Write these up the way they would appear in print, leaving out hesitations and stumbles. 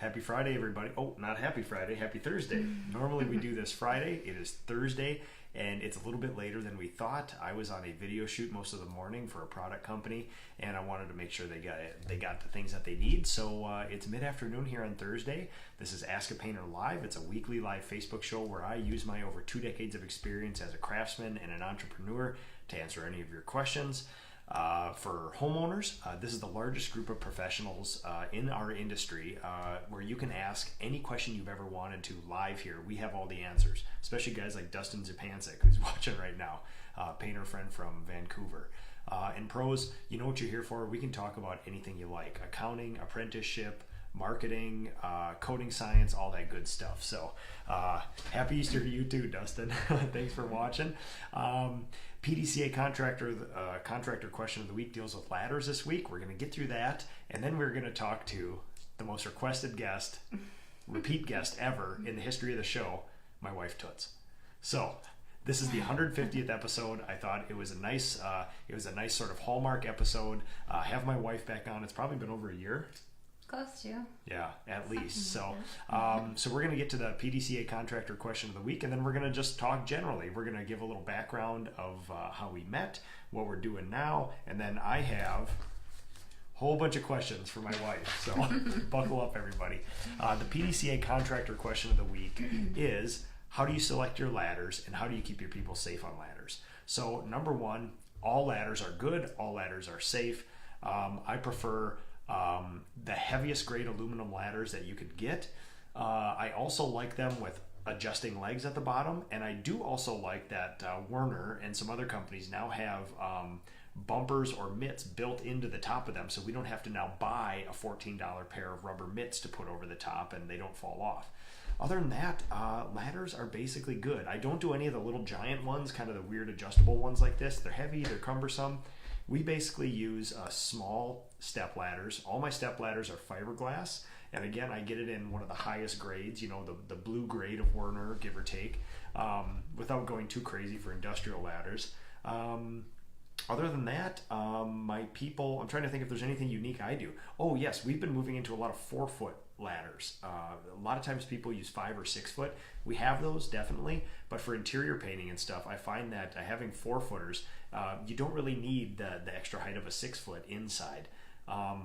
Happy Friday, everybody. Oh, not happy Friday, happy Thursday. Normally we do this Friday. It is Thursday, and it's a little bit later than we thought. I was on a video shoot most of the morning for a product company, and I wanted to make sure they got the things that they need. So it's mid-afternoon here on Thursday. This is Ask a Painter Live. It's a weekly live Facebook show where I use my over 2 decades of experience as a craftsman and an entrepreneur to answer any of your questions. For homeowners, this is the largest group of professionals in our industry where you can ask any question you've ever wanted to live here. We have all the answers, especially guys like Dustin Zupancic, who's watching right now, painter friend from Vancouver. And pros, you know what you're here for. We can talk about anything you like: accounting, apprenticeship, marketing, coding science, all that good stuff. So happy Easter to you too, Dustin. Thanks for watching. PDCA contractor question of the week deals with ladders this week. We're going to get through that, and then we're going to talk to the most requested guest, repeat guest ever in the history of the show, my wife Tootse. So this is the 150th episode. I thought it was a nice sort of hallmark episode. Have my wife back on. It's probably been over a year. Close to. Yeah, at least. So we're going to get to the PDCA contractor question of the week, and then we're going to just talk generally. We're going to give a little background of how we met, what we're doing now, and then I have a whole bunch of questions for my wife. So buckle up, everybody. The PDCA contractor question of the week is, how do you select your ladders, and how do you keep your people safe on ladders? So number one, all ladders are good. All ladders are safe. I prefer the heaviest grade aluminum ladders that you could get. I also like them with adjusting legs at the bottom, and I do also like that Werner and some other companies now have bumpers or mitts built into the top of them, so we don't have to now buy a $14 pair of rubber mitts to put over the top and they don't fall off. Other than that, ladders are basically good. I don't do any of the little giant ones, kind of the weird adjustable ones like this. They're heavy, they're cumbersome. We basically use small step ladders. All my step ladders are fiberglass, and again, I get it in one of the highest grades, you know, the blue grade of Werner, give or take, without going too crazy for industrial ladders. Other than that, my people, I'm trying to think if there's anything unique I do. Oh yes, we've been moving into a lot of 4-foot ladders. A lot of times people use 5 or 6 foot. We have those definitely, but for interior painting and stuff, I find that having 4-footers, you don't really need the extra height of a 6-foot inside.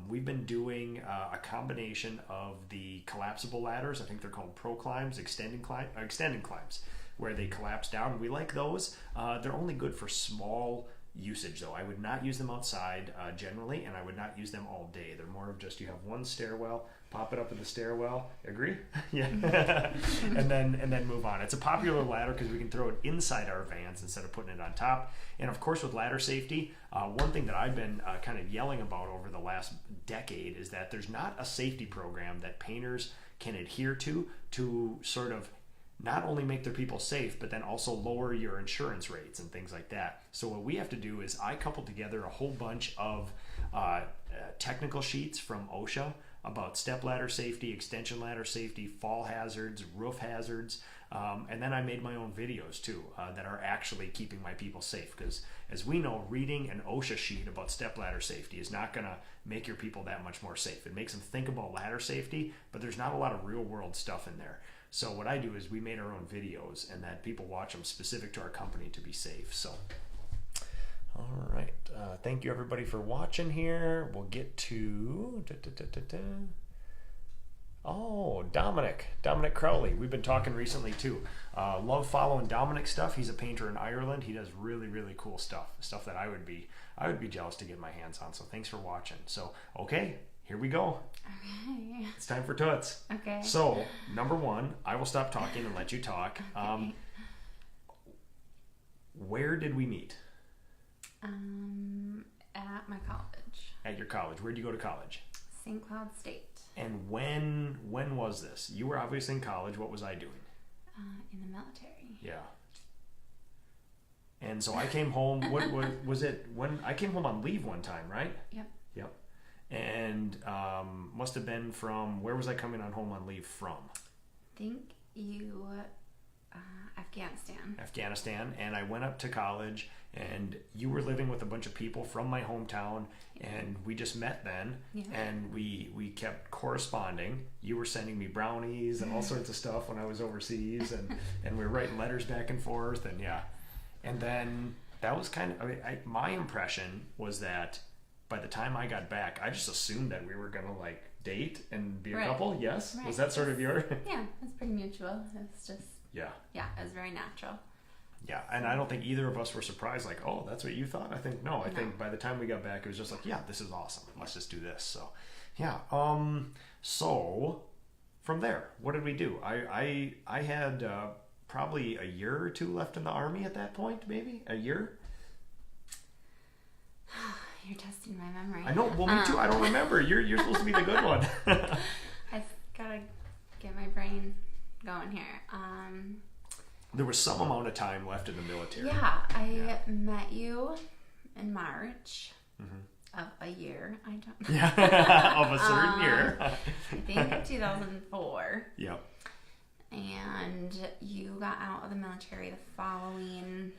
We've been doing a combination of the collapsible ladders. I think they're called Pro Climbs, extending climbs, where they collapse down. We like those. They're only good for small usage though. I would not use them outside generally, and I would not use them all day. They're more of just, you have one stairwell, pop it up in the stairwell. Agree? Yeah. and then move on. It's a popular ladder because we can throw it inside our vans instead of putting it on top. And of course, with ladder safety, one thing that I've been kind of yelling about over the last decade is that there's not a safety program that painters can adhere to sort of not only make their people safe, but then also lower your insurance rates and things like that. So what we have to do is I couple together a whole bunch of technical sheets from OSHA about step ladder safety, extension ladder safety, fall hazards, roof hazards, and then I made my own videos too that are actually keeping my people safe, because as we know, reading an OSHA sheet about step ladder safety is not going to make your people that much more safe. It makes them think about ladder safety, but there's not a lot of real world stuff in there. So what I do is we made our own videos, and that people watch them specific to our company to be safe. So, all right. Thank you everybody for watching here. We'll get to Dominic Crowley. We've been talking recently too. Love following Dominic's stuff. He's a painter in Ireland. He does really, really cool stuff that I would be jealous to get my hands on. So thanks for watching. So okay, here we go. Okay. It's time for Tootse. Okay. So, number one, I will stop talking and let you talk. Okay. Where did we meet? At my college. At your college. Where did you go to college? St. Cloud State. And when was this? You were obviously in college. What was I doing? In the military. Yeah. And so I came home. What was it? When I came home on leave one time, right? Yep. And must have been from, where was I coming on home on leave from? I think you Afghanistan. And I went up to college, and you were living with a bunch of people from my hometown, and we just met then, and we kept corresponding. You were sending me brownies and all sorts of stuff when I was overseas, and we were writing letters back and forth, and and then that was kind of, my impression was that by the time I got back, I just assumed that we were gonna like date and be a couple. Yes, was that sort of your? Yeah, it's pretty mutual. It's just it was very natural. Yeah, and I don't think either of us were surprised, like, oh, that's what you thought? I think think by the time we got back, it was just like, yeah, this is awesome. Let's just do this. So, yeah. So, from there, what did we do? I had probably a year or two left in the Army at that point, maybe? A year? You're testing my memory. I know. Well, me too. I don't remember. You're supposed to be the good one. I gotta get my brain going here. There was some amount of time left in the military. Yeah, I met you in March of a year. I don't know. Yeah, of a certain year. I think 2004. Yep. And you got out of the military the following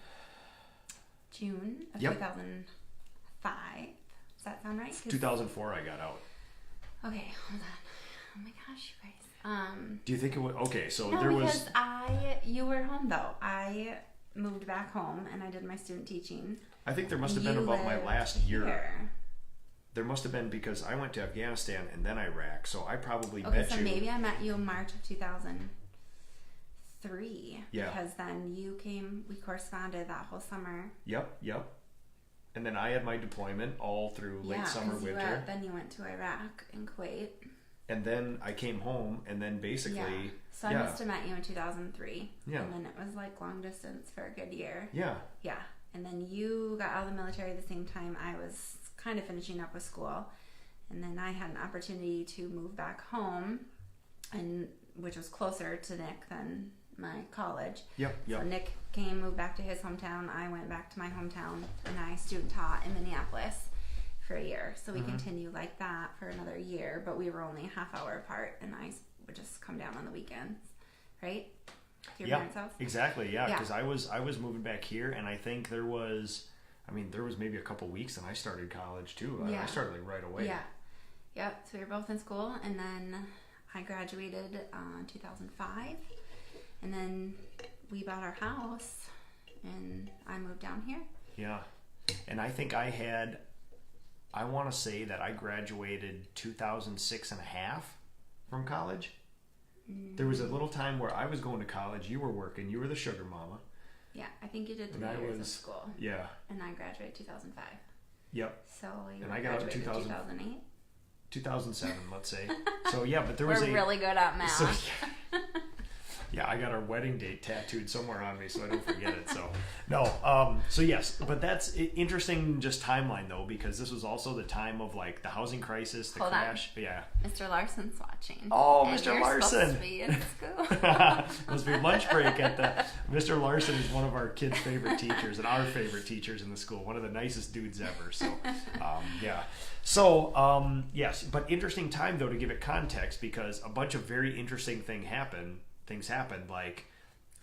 June of 2005. Does that sound right? 2004 I got out. Okay, hold on. Oh my gosh, you guys. Do you think it would? Okay, so no, there was. Because you were home though. I moved back home and I did my student teaching. I think there must have been about my last year. There must have been, because I went to Afghanistan and then Iraq, so I probably met you. Okay, so maybe I met you in March of 2003. Yeah. Because then you came, we corresponded that whole summer. Yep. And then I had my deployment all through late summer, winter. Then you went to Iraq and Kuwait. And then I came home, and then basically... So I must have met you in 2003. Yeah. And then it was like long distance for a good year. Yeah. Yeah. And then you got out of the military at the same time I was kind of finishing up with school. And then I had an opportunity to move back home, and which was closer to Nick than my college. Yep. So Nick moved back to his hometown. I went back to my hometown, and I student taught in Minneapolis for a year. So we continued like that for another year, but we were only a half hour apart, and I would just come down on the weekends, right? To your parents' house? Exactly. Yeah, because I was moving back here, and I think there was maybe a couple weeks, and I started college too. I started like right away. Yeah. Yep. So we were both in school, and then I graduated in 2005, and then we bought our house, and I moved down here. Yeah, and I think I want to say that I graduated 2006 and a half from college. There was a little time where I was going to college, you were working, you were the sugar mama. Yeah, I think you did 3 years of school. Yeah. And I graduated 2005. Yep. So you and I got out in 2008? 2007, let's say. So yeah, but there We're was really good at math. So, yeah, I got our wedding date tattooed somewhere on me so I don't forget it. So, no. So, yes. But that's interesting just timeline, though, because this was also the time of, like, the housing crisis, the crash. On. Yeah. Mr. Larson's watching. Oh, and Mr. you're Larson. Supposed to be in school. It must be lunch break at the... Mr. Larson is one of our kids' favorite teachers and our favorite teachers in the school. One of the nicest dudes ever. So, yeah. So, yes. But interesting time, though, to give it context, because a bunch of very interesting things happened. Like,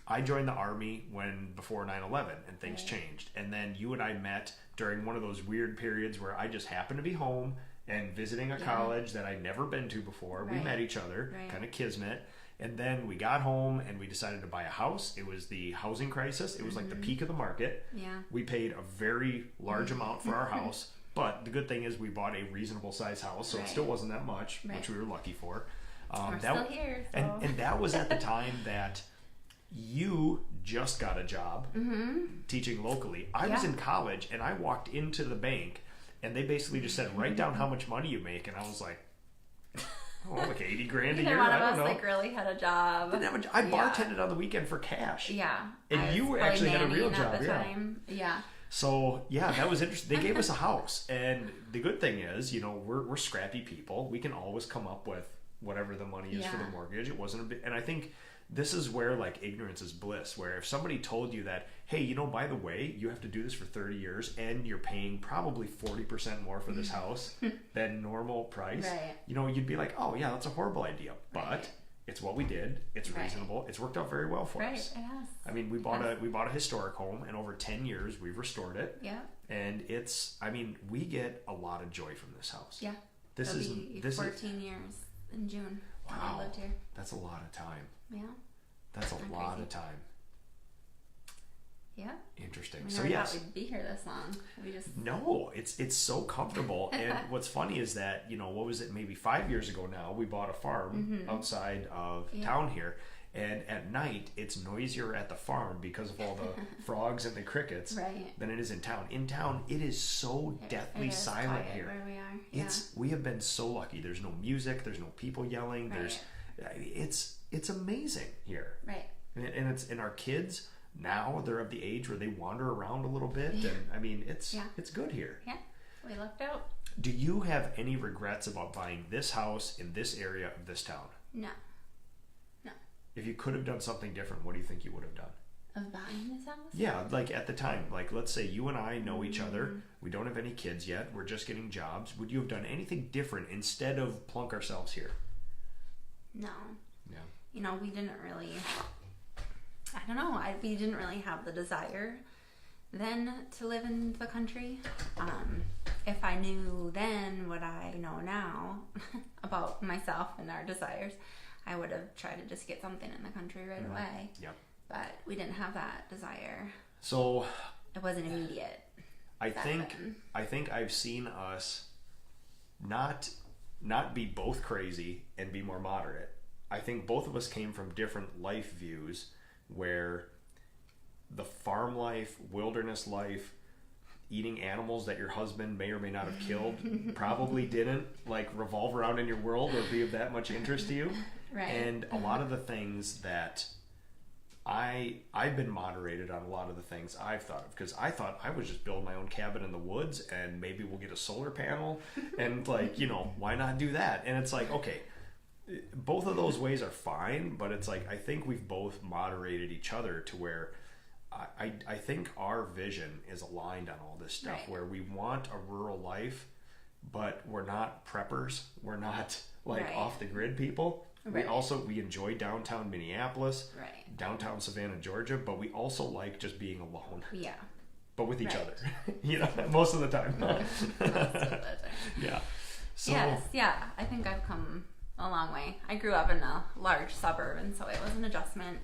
I joined the Army before 9/11, and things changed. And then you and I met during one of those weird periods where I just happened to be home and visiting a college that I'd never been to before. We met each other, kind of kismet. And then we got home and we decided to buy a house. It was the housing crisis. It was like the peak of the market. Yeah. We paid a very large amount for our house. But the good thing is we bought a reasonable size house, so it still wasn't that much, which we were lucky for. We're still here. So. And that was at the time that you just got a job teaching locally. I was in college, and I walked into the bank, and they basically just said, write down how much money you make. And I was like, like 80 grand a year? One of I don't us know. Like really had a job. I bartended on the weekend for cash. Yeah. And you actually had a real job. At the time. Yeah. So, yeah, that was interesting. They gave us a house. And the good thing is, we're scrappy people. We can always come up with whatever the money is for the mortgage. It wasn't a bit, and I think this is where like ignorance is bliss, where if somebody told you that, hey, by the way, you have to do this for 30 years and you're paying probably 40% more for this house than normal price, you'd be like, oh yeah, that's a horrible idea. But It's what we did. It's reasonable. It's worked out very well for us. Right, it has. I mean, we bought a historic home, and over 10 years we've restored it. Yeah. And we get a lot of joy from this house. Yeah. This is 14 years in June. Wow. I lived here. That's a lot of time. Yeah. That's a lot of time. Yeah. Interesting. We So never yes. thought we'd be here this long. No, it's so comfortable. And what's funny is that, what was it, maybe 5 years ago now, we bought a farm outside of town here. And at night, it's noisier at the farm because of all the frogs and the crickets than it is in town. In town, it is so deathly silent here. Where we are. Yeah. We have been so lucky. There's no music. There's no people yelling. It's amazing here. Right. And our kids now, they're of the age where they wander around a little bit. And it's good here. Yeah. We lucked out. Do you have any regrets about buying this house in this area of this town? No. If you could have done something different, what do you think you would have done? Of buying this house? Yeah, like at the time. Like, let's say you and I know each other. We don't have any kids yet. We're just getting jobs. Would you have done anything different instead of plunk ourselves here? No. Yeah. We didn't really... I don't know. We didn't really have the desire then to live in the country. If I knew then what I know now about myself and our desires, I would have tried to just get something in the country right away. Yep. But we didn't have that desire. So it wasn't immediate. I think I've seen us not be both crazy and be more moderate. I think both of us came from different life views where the farm life, wilderness life, eating animals that your husband may or may not have killed probably didn't revolve around in your world or be of that much interest to you. Right. And a lot of the things that I've been moderated on, a lot of the things I've thought of, because I thought I would just build my own cabin in the woods and maybe we'll get a solar panel and why not do that? And it's okay, both of those ways are fine, but it's I think we've both moderated each other to where I think our vision is aligned on all this stuff, where we want a rural life, but we're not preppers. We're not off the grid people. Right. We enjoy downtown Minneapolis, downtown Savannah, Georgia, but we also like just being alone. Yeah. But with each other, most of the time. Most of the time. Yeah. So, yes, yeah. I think I've come a long way. I grew up in a large suburb, and so it was an adjustment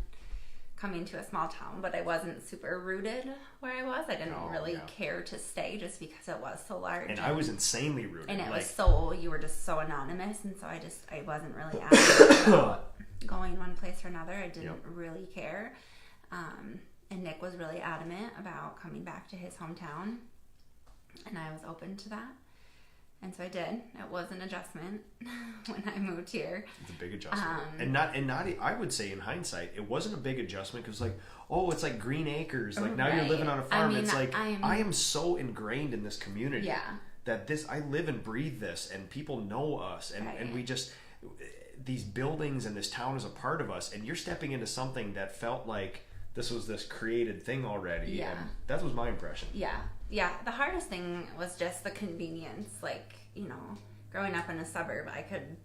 coming to a small town, but I wasn't super rooted where I was. I didn't really care to stay just because it was so large. And I was insanely rooted. And it was you were just so anonymous, and so I wasn't really adamant about going one place or another. I didn't really care. And Nick was really adamant about coming back to his hometown, and I was open to that. And so I did. It was an adjustment when I moved here. It's a big adjustment. And not, I would say in hindsight, it wasn't a big adjustment because it's like Green Acres. Now you're living on a farm. It's I am so ingrained in this community that I live and breathe this, and people know us, and we just, these buildings and this town is a part of us, and you're stepping into something that felt like this was this created thing already. Yeah. And that was my impression. Yeah. Yeah. The hardest thing was just the convenience. Growing up in a suburb, I could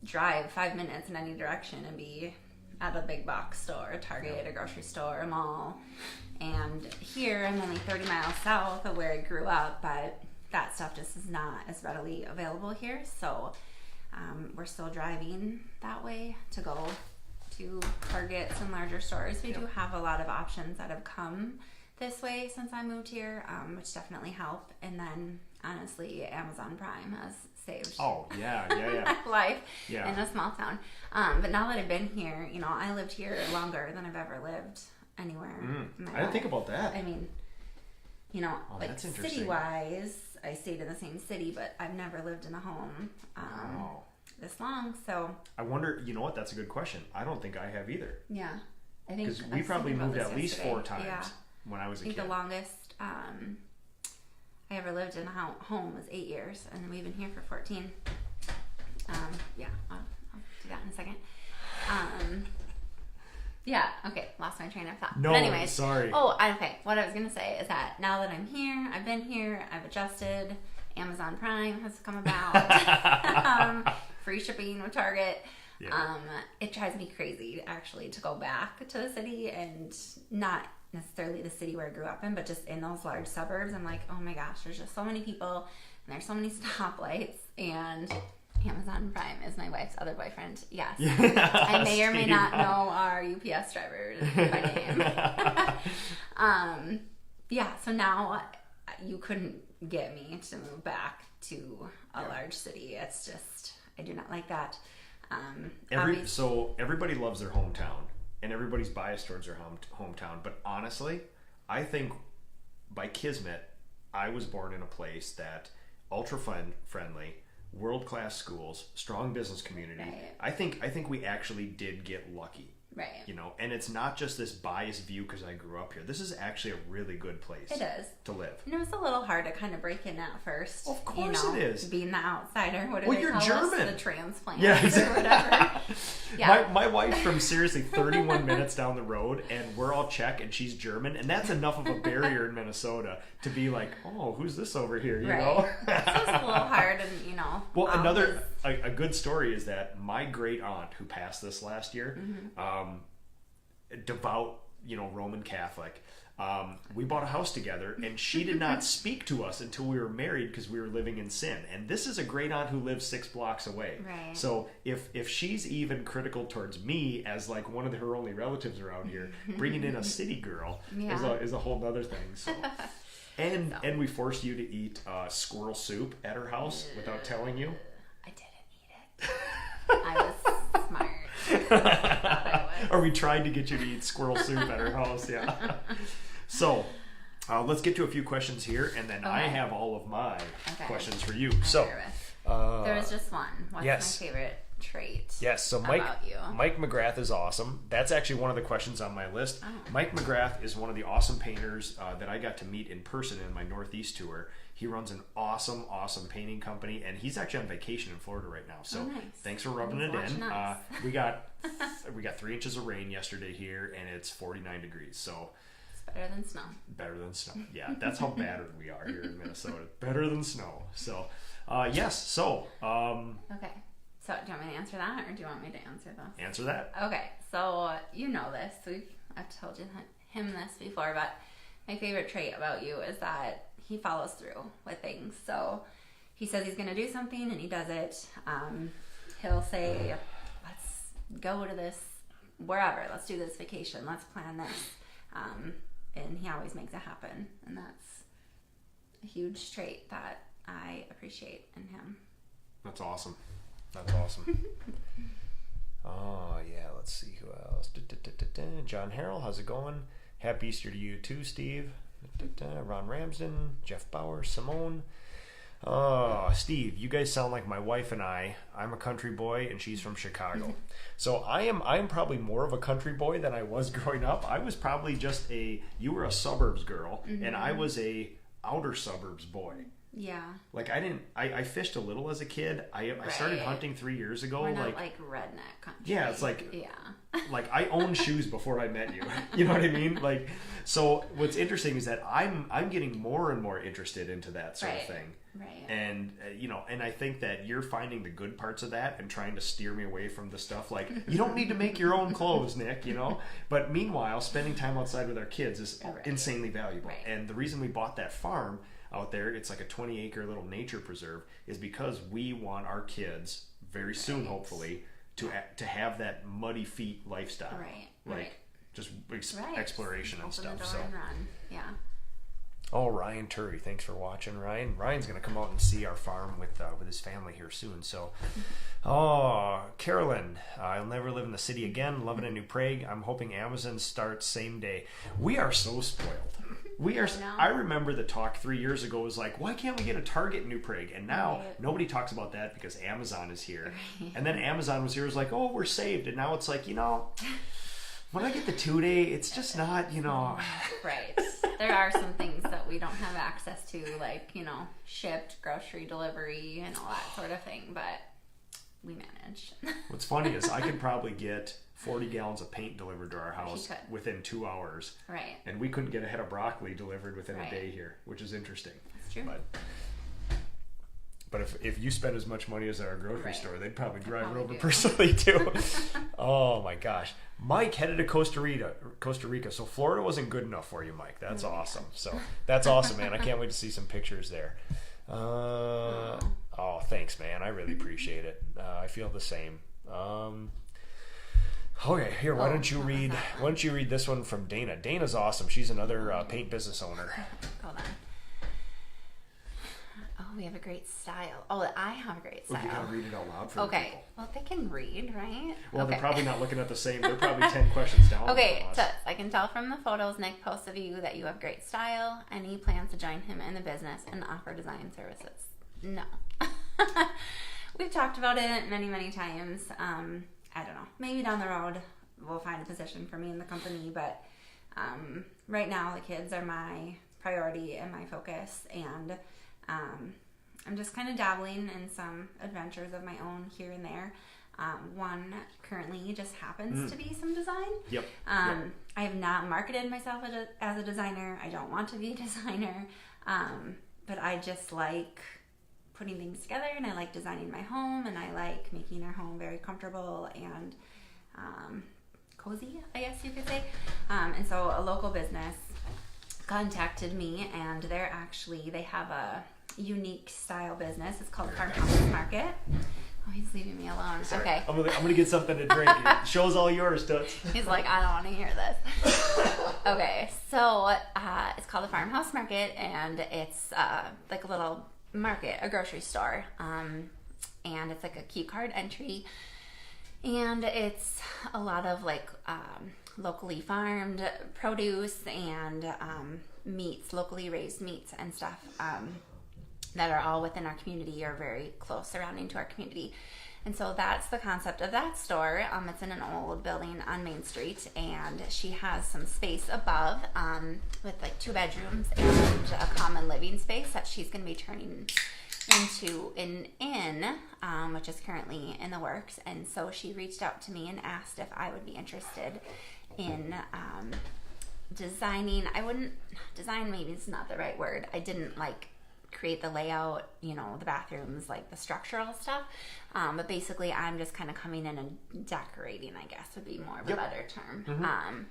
drive 5 minutes in any direction and be at a big box store, a Target, a grocery store, a mall. And here, I'm only 30 miles south of where I grew up, but that stuff just is not as readily available here. So we're still driving that way to go to Targets and larger stores. We do have a lot of options that have come this way since I moved here, which definitely help. And then, honestly, Amazon Prime has saved my life in a small town. But now that I've been here, I lived here longer than I've ever lived anywhere in my life. I didn't think about that. I mean, city-wise, I stayed in the same city, but I've never lived in a home this long. So I wonder, you know what? That's a good question. I don't think I have either. Yeah. I think because we probably moved at least 4 times when I was a kid. I think the longest I ever lived in a home was 8 years, and then we've been here for 14. I'll do that in a second. Okay, lost my train of thought. No, but anyways, sorry. Okay. What I was gonna say is that now that I'm here, I've been here, I've adjusted. Amazon Prime has come about. Free shipping with Target. Yeah. It drives me crazy actually to go back to the city, and not necessarily the city where I grew up in, but just in those large suburbs. I'm like, oh my gosh, there's just so many people and there's so many stoplights, and Amazon Prime is my wife's other boyfriend. Yes. Yeah, I may or may not know our UPS driver by name. Yeah, so now you couldn't get me to move back to a large city. It's just, I do not like that. So everybody loves their hometown, and everybody's biased towards their hometown. But honestly, I think by kismet, I was born in a place that ultra friendly, world-class schools, strong business community. Right. I think we actually did get lucky. Right. You know, and it's not just this biased view because I grew up here. This is actually a really good place. It is. To live. And it was a little hard to kind of break in at first. Of course it is. Being the outsider. What do well, they you're call German. us? The transplant. Yeah, exactly. Or whatever. Yeah. My wife's from seriously 31 minutes down the road, and we're all Czech, and she's German, and that's enough of a barrier in Minnesota to be like, oh, who's this over here? You know? So it's a little hard, and Well, a good story is that my great aunt, who passed this last year, devout, Roman Catholic. We bought a house together, and she did not speak to us until we were married because we were living in sin. And this is a great aunt who lives 6 blocks away. Right. So if she's even critical towards me as like one of her only relatives around here, bringing in a city girl is a whole other thing. So. And we forced you to eat squirrel soup at her house without telling you. I didn't eat it. I was smart. Or we tried to get you to eat squirrel soup at her house, yeah. So, let's get to a few questions here, and then I have all of my questions for you. There was just one. What's my favorite trait? Yes, so about you? Mike McGrath is awesome. That's actually one of the questions on my list. Oh. Mike McGrath is one of the awesome painters that I got to meet in person in my Northeast tour. He runs an awesome painting company, and he's actually on vacation in Florida right now. So thanks for rubbing it in. We got 3 inches of rain yesterday here, and it's 49 degrees. So it's better than snow. Better than snow. Yeah, that's how bad we are here in Minnesota. Better than snow. So yes. So okay. So do you want me to answer that, or do you want me to answer this? Answer that. Okay. So you know this. I've told him this before, but my favorite trait about you is that he follows through with things. So he says he's going to do something, and he does it. He'll say, let's go to this wherever. Let's do this vacation. Let's plan this. And he always makes it happen. And that's a huge trait that I appreciate in him. That's awesome. Oh, yeah. Let's see who else. John Harrell, how's it going? Happy Easter to you too, Steve. Ron Ramsden, Jeff Bauer, Simone. Oh, Steve, you guys sound like my wife and I. I'm a country boy, and she's from Chicago. So I am probably more of a country boy than I was growing up. I was probably you were a suburbs girl, and I was a outer suburbs boy. Yeah. Like I fished a little as a kid. I started hunting 3 years ago. We're not like redneck country. Yeah, it's like like I owned shoes before I met you. You know what I mean? Like, so what's interesting is that I'm getting more and more interested into that sort of thing. Right. And and I think that you're finding the good parts of that and trying to steer me away from the stuff like you don't need to make your own clothes, Nick. But meanwhile, spending time outside with our kids is insanely valuable. Right. And the reason we bought that farm out there, it's like a 20-acre little nature preserve, is because we want our kids very soon, hopefully, to have that muddy feet lifestyle, like just exploration and stuff. Open the door and run. Yeah. Oh, Ryan Turry, thanks for watching, Ryan. Ryan's gonna come out and see our farm with his family here soon. So, Carolyn, I'll never live in the city again. Loving in New Prague. I'm hoping Amazon starts same day. We are so spoiled. I remember the talk 3 years ago was like, why can't we get a Target in New Prague? And now nobody talks about that because Amazon is here. Right. And then Amazon was here, was like, oh, we're saved. And now it's like, when I get the 2-day, it's just not, Right. There are some things that we don't have access to, like, shipped, grocery delivery, and all that sort of thing, but we manage. What's funny is I could probably get 40 gallons of paint delivered to our house within 2 hours. Right. And we couldn't get a head of broccoli delivered within a day here, which is interesting. That's true. But But if you spend as much money as our grocery store, they'd probably drive it over do. personally too. Oh my gosh. Mike headed to Costa Rica. So Florida wasn't good enough for you, Mike. That's awesome. So that's awesome, man. I can't wait to see some pictures there. Oh, thanks, man. I really appreciate it. I feel the same. Okay, here. Why don't you read this one from Dana? Dana's awesome. She's another paint business owner. Hold on. Oh, we have a great style. Oh, I have a great style. You gotta read it out loud for okay. people. Well, they can read, right? Well, okay. they're probably not looking at the same. They're probably 10 questions down. Okay, Toots, I can tell from the photos Nick posts of you that you have great style, and he plans to join him in the business and offer design services. No. We've talked about it many, many times. I don't know. Maybe down the road we'll find a position for me in the company, but right now the kids are my priority and my focus, and I'm just kind of dabbling in some adventures of my own here and there. One currently just happens to be some design. Yep. I have not marketed myself as a designer. I don't want to be a designer, but I just like putting things together, and I like designing my home, and I like making our home very comfortable and cozy, I guess you could say. And so a local business contacted me, and they have a unique style business. It's called Farmhouse Market. Oh, he's leaving me alone. Sorry. Okay. I'm gonna get something to drink. Show's all yours, Toots. He's like, I don't want to hear this. Okay, so it's called the Farmhouse Market, and it's like a little market, a grocery store, and it's like a key card entry, and it's a lot of like locally farmed produce and meats, locally raised meats and stuff that are all within our community or very close surrounding to our community. And so that's the concept of that store. It's in an old building on Main Street, and she has some space above with like 2 bedrooms and a common living space that she's going to be turning into an inn, which is currently in the works. And so she reached out to me and asked if I would be interested in designing. Design maybe is not the right word. I didn't like create the layout, the bathrooms, like the structural stuff. But basically I'm just kind of coming in and decorating, I guess would be more of a better term. Mm-hmm.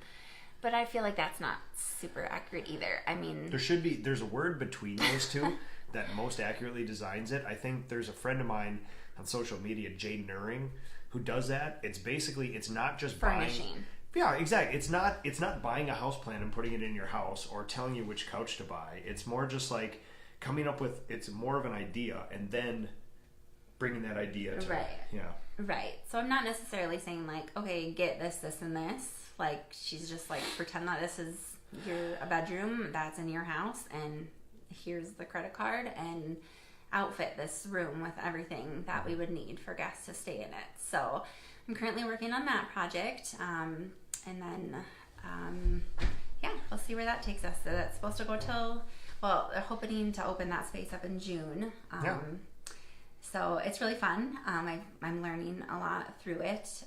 But I feel like that's not super accurate either. I mean, there's a word between those two that most accurately designs it. I think there's a friend of mine on social media, Jay Nuring, who does that. It's not just furnishing. Buying. Yeah, exactly. It's not buying a house plan and putting it in your house or telling you which couch to buy. It's more just like coming up with, it's more of an idea and then bringing that idea to Right. So I'm not necessarily saying like, okay, get this, this, and this. Like, she's just like, pretend that this is a bedroom that's in your house, and here's the credit card, and outfit this room with everything that we would need for guests to stay in it. So I'm currently working on that project, and then we'll see where that takes us. So that's supposed to go till, they're hoping to open that space up in June. So it's really fun. I'm learning a lot through it.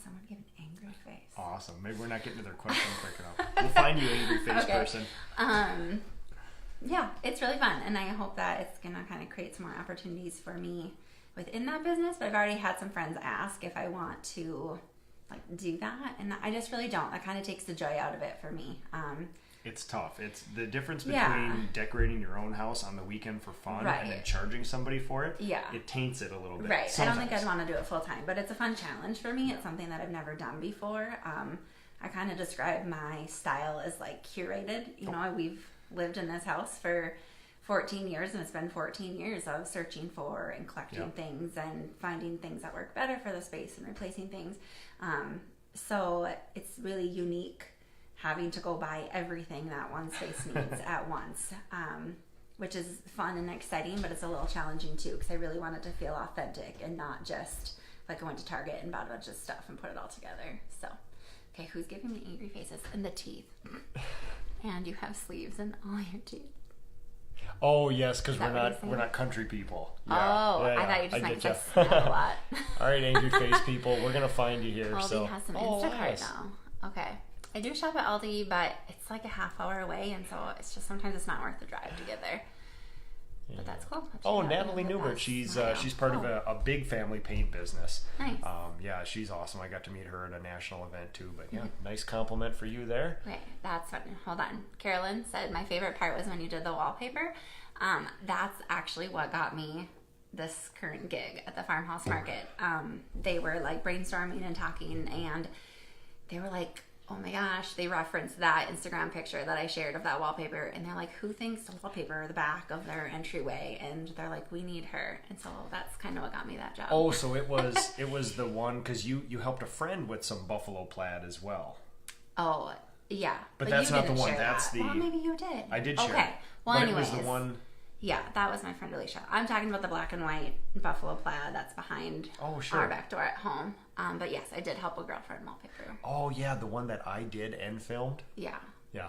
Someone gave an angry face. Awesome. Maybe we're not getting to their question quick enough. We'll find you, angry face person. Yeah, it's really fun, and I hope that it's gonna kind of create some more opportunities for me within that business. But I've already had some friends ask if I want to like do that, and I just really don't. That kind of takes the joy out of it for me. It's tough. It's the difference between decorating your own house on the weekend for fun and then charging somebody for it. Yeah. It taints it a little bit. Right. Sometimes. I don't think I'd want to do it full time, but it's a fun challenge for me. It's something that I've never done before. I kind of describe my style as like curated. We've lived in this house for 14 years, and it's been 14 years of searching for and collecting things and finding things that work better for the space and replacing things. So it's really unique having to go buy everything that one space needs at once, which is fun and exciting, but it's a little challenging too, because I really want it to feel authentic and not just like I went to Target and bought a bunch of stuff and put it all together. So, okay, who's giving me angry faces? And the teeth. And you have sleeves in all your teeth. Oh yes, because we're not country people. Yeah. Oh, yeah. I thought you just meant I snap a lot. All right, angry face people, we're gonna find you here. Aldi has some Instacart now. Okay. I do shop at Aldi, but it's like a half hour away, and so it's just sometimes it's not worth the drive to get there. But that's cool. Oh, Natalie Newbert. She's part of a big family paint business. Nice. Yeah, she's awesome. I got to meet her at a national event too. But yeah, nice compliment for you there. Right. That's funny. Hold on. Carolyn said my favorite part was when you did the wallpaper. That's actually what got me this current gig at the farmhouse market. They were like brainstorming and talking, and they were like, oh my gosh, they referenced that Instagram picture that I shared of that wallpaper, and they're like, who thinks to wallpaper the back of their entryway? And they're like, we need her. And so that's kind of what got me that job. Oh, so it was the one, because you helped a friend with some buffalo plaid as well. Oh, yeah. But that's not the one. That's that. Well, maybe you did. I did share. Okay. Well, but anyways. It was the one. Yeah, that was my friend Alicia. I'm talking about the black and white buffalo plaid that's behind our back door at home. But yes, I did help a girlfriend wallpaper. Oh, yeah, the one that I did and filmed? Yeah. Yeah.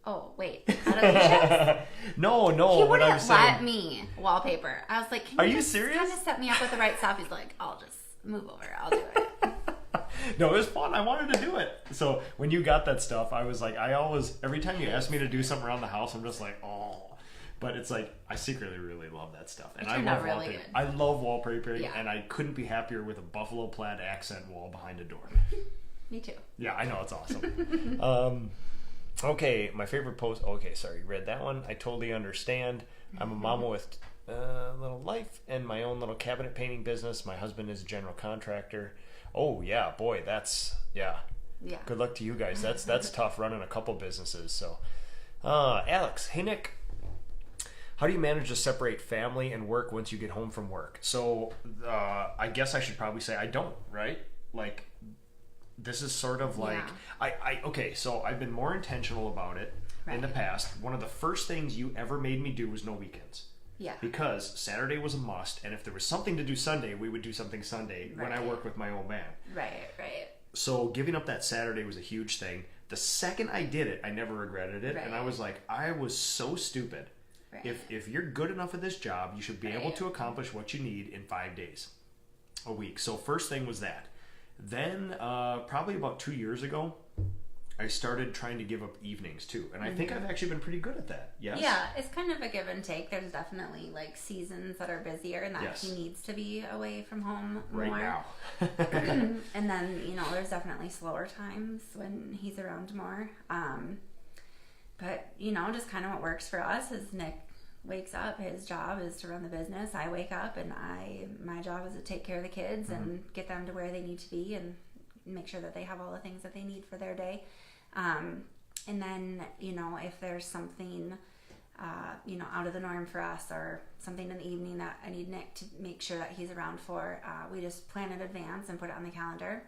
Oh, wait. Alicia? No. He wouldn't let me wallpaper. I was like, Are you serious? Kind of set me up with the right stuff. He's like, I'll just move over. I'll do it. No, it was fun. I wanted to do it. So when you got that stuff, I was like, every time you ask me to do something around the house, I'm just like, oh. But it's like, I secretly really love that stuff. And I love really wallpaper. good. I love wallpapering, Yeah. and I couldn't be happier with a buffalo plaid accent wall behind a door. Me too. Yeah, I know, it's awesome. Okay, my favorite post. Okay, sorry, you read that one. I totally understand. I'm a mama with a little life and my own little cabinet painting business. My husband is a general contractor. Oh, yeah, boy, yeah. Good luck to you guys. That's tough running a couple businesses. So, Alex, hey, Nick. How do you manage to separate family and work once you get home from work? So I guess I should probably say I don't, right? Like, this is sort of like, okay, so I've been more intentional about it in the past. One of the first things you ever made me do was no weekends. Yeah. Because Saturday was a must, and if there was something to do Sunday, we would do something Sunday when I work with my old man. Right. So giving up that Saturday was a huge thing. The second I did it, I never regretted it, and I was like, I was so stupid. Right. If you're good enough at this job, you should be able to accomplish what you need in 5 days a week. So first thing was that. Then probably about 2 years ago, I started trying to give up evenings too. And I think I've actually been pretty good at that. Yes? Yeah, it's kind of a give and take. There's definitely like seasons that are busier and that he needs to be away from home right more. Now. And then, there's definitely slower times when he's around more. But, just kind of what works for us is Nick wakes up. His job is to run the business. I wake up and my job is to take care of the kids and get them to where they need to be and make sure that they have all the things that they need for their day. And then, if there's something, out of the norm for us or something in the evening that I need Nick to make sure that he's around for, we just plan in advance and put it on the calendar.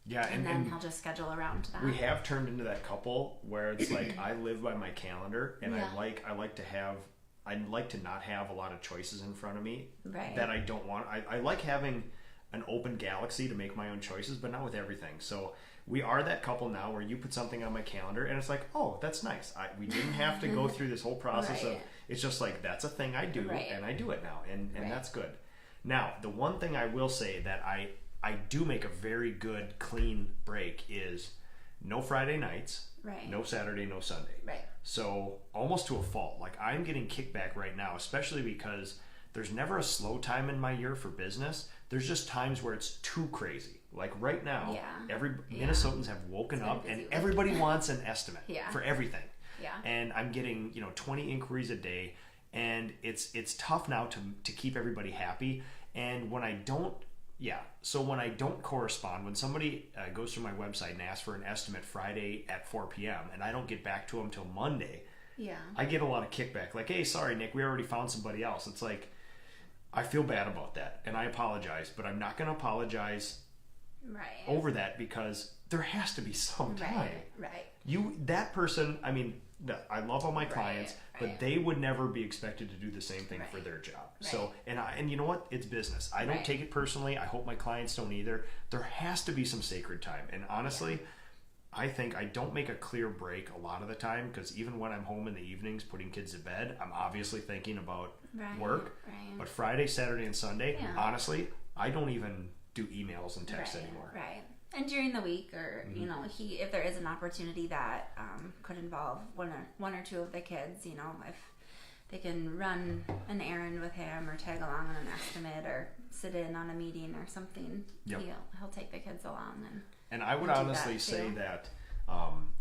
Yeah, and then he'll just schedule around that. We have turned into that couple where it's like I live by my calendar, and I like to not have a lot of choices in front of me that I don't want. I like having an open galaxy to make my own choices, but not with everything. So we are that couple now where you put something on my calendar, and it's like, oh, that's nice. We didn't have to go through this whole process of. It's just like that's a thing I do, and I do it now, and that's good. Now, the one thing I will say that I do make a very good, clean break is no Friday nights, no Saturday, no Sunday. Right. So almost to a fault. Like I'm getting kickback right now, especially because there's never a slow time in my year for business. There's just times where it's too crazy. Like right now, Minnesotans have woken up and everybody wants an estimate for everything. Yeah. And I'm getting, 20 inquiries a day, and it's tough now to keep everybody happy. And when I don't correspond, when somebody goes through my website and asks for an estimate Friday at 4 p.m. and I don't get back to them till Monday, I get a lot of kickback. Like, hey, sorry, Nick, we already found somebody else. It's like, I feel bad about that, and I apologize, but I'm not going to apologize over that because there has to be some time. That person, I love all my clients, but they would never be expected to do the same thing for their job. So, and you know what? It's business. I don't take it personally. I hope my clients don't either. There has to be some sacred time. And honestly, I think I don't make a clear break a lot of the time because even when I'm home in the evenings putting kids to bed, I'm obviously thinking about work. But Friday, Saturday, and Sunday, honestly, I don't even do emails and texts anymore. And during the week, or if there is an opportunity that could involve one or two of the kids, if they can run an errand with him or tag along on an estimate or sit in on a meeting or something. Yep. He'll take the kids along. And I would honestly say that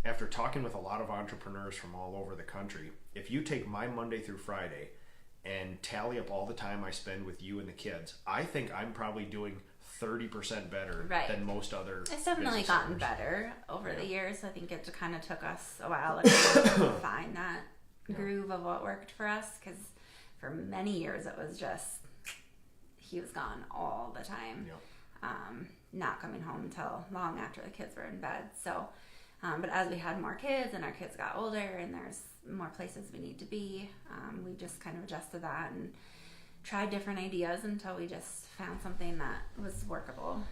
after talking with a lot of entrepreneurs from all over the country, if you take my Monday through Friday and tally up all the time I spend with you and the kids, I think I'm probably doing 30% better than most other It's definitely gotten owners. Better over the years. I think it kind of took us a while to find that groove of what worked for us, because for many years it was just he was gone all the time, not coming home until long after the kids were in bed. So but as we had more kids and our kids got older and there's more places we need to be, we just kind of adjusted that and tried different ideas until we just found something that was workable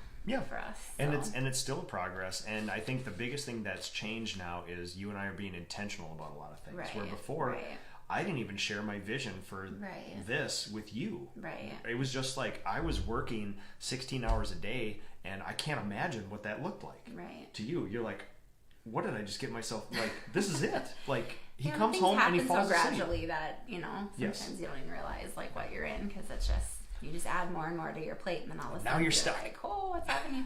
for us. So. And it's still progress. And I think the biggest thing that's changed now is you and I are being intentional about a lot of things. Right. Where before, I didn't even share my vision for this with you. Right. It was just like I was working 16 hours a day, and I can't imagine what that looked like. Right. To you, you're like, what did I just get myself, like, this is it. Like, he comes home and he falls so asleep. gradually that, sometimes you don't even realize, like, what you're in, because it's just, you just add more and more to your plate, and then all of a sudden you're stuck. Like, oh, what's happening?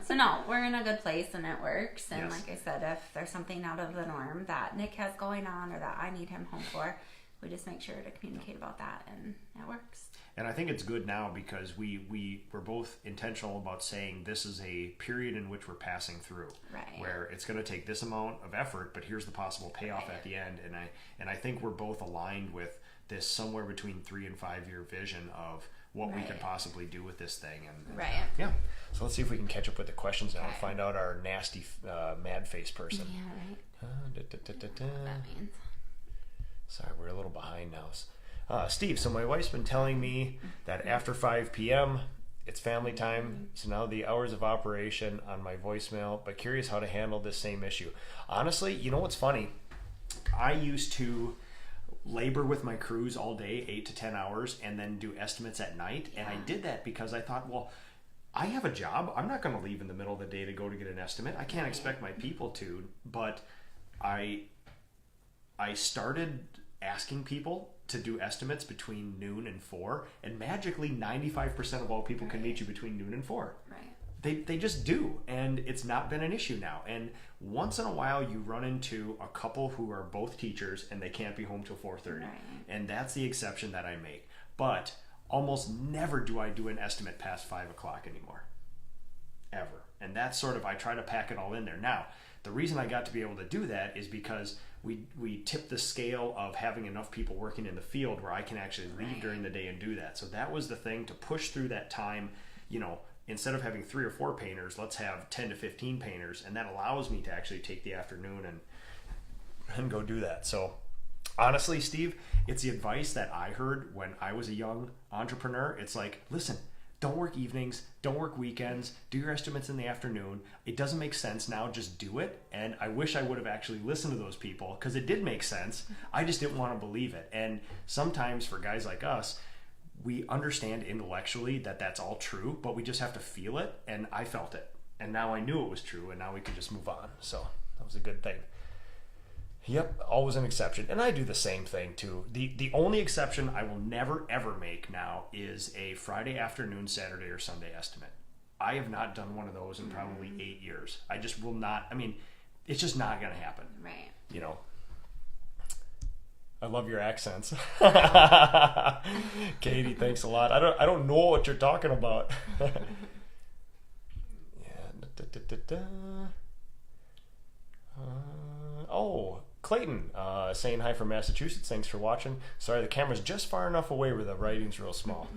So no, we're in a good place and it works. And like I said, if there's something out of the norm that Nick has going on or that I need him home for, we just make sure to communicate about that, and it works. And I think it's good now because we're both intentional about saying this is a period in which we're passing through, where it's going to take this amount of effort, but here's the possible payoff at the end. And I think we're both aligned with this somewhere between 3 and 5 year vision of what we could possibly do with this thing. And yeah. So let's see if we can catch up with the questions now and find out our nasty mad face person. Yeah, right. What that means. Sorry, we're a little behind now. Steve, so my wife's been telling me that after 5 p.m., it's family time. So now the hours of operation on my voicemail, but curious how to handle this same issue. Honestly, you know what's funny? I used to labor with my crews all day, 8 to 10 hours, and then do estimates at night. And I did that because I thought, well, I have a job. I'm not going to leave in the middle of the day to go to get an estimate. I can't expect my people to, but I started asking people to do estimates between noon and 4, and magically 95% of all people can meet you between noon and 4. Right. They just do, and it's not been an issue now. And once in a while you run into a couple who are both teachers and they can't be home till 4:30, and that's the exception that I make. But almost never do I do an estimate past 5 o'clock anymore, ever. And that's sort of, I try to pack it all in there. Now, the reason I got to be able to do that is because we tip the scale of having enough people working in the field where I can actually leave during the day and do that. So that was the thing, to push through that time. Instead of having 3 or 4 painters, let's have 10 to 15 painters, and that allows me to actually take the afternoon and go do that. So honestly, Steve, it's the advice that I heard when I was a young entrepreneur. It's like, listen, don't work evenings, don't work weekends, do your estimates in the afternoon. It doesn't make sense now, just do it. And I wish I would have actually listened to those people, because it did make sense. I just didn't want to believe it. And sometimes for guys like us, we understand intellectually that that's all true, but we just have to feel it. And I felt it. And now I knew it was true, and now we could just move on. So that was a good thing. Yep, always an exception. And I do the same thing too. The only exception I will never ever make now is a Friday afternoon, Saturday or Sunday estimate. I have not done one of those in probably 8 years. I just will not. I mean, it's just not going to happen. Right. I love your accents. Katie, thanks a lot. I don't know what you're talking about. Clayton saying hi from Massachusetts. Thanks for watching. Sorry, the camera's just far enough away where the writing's real small.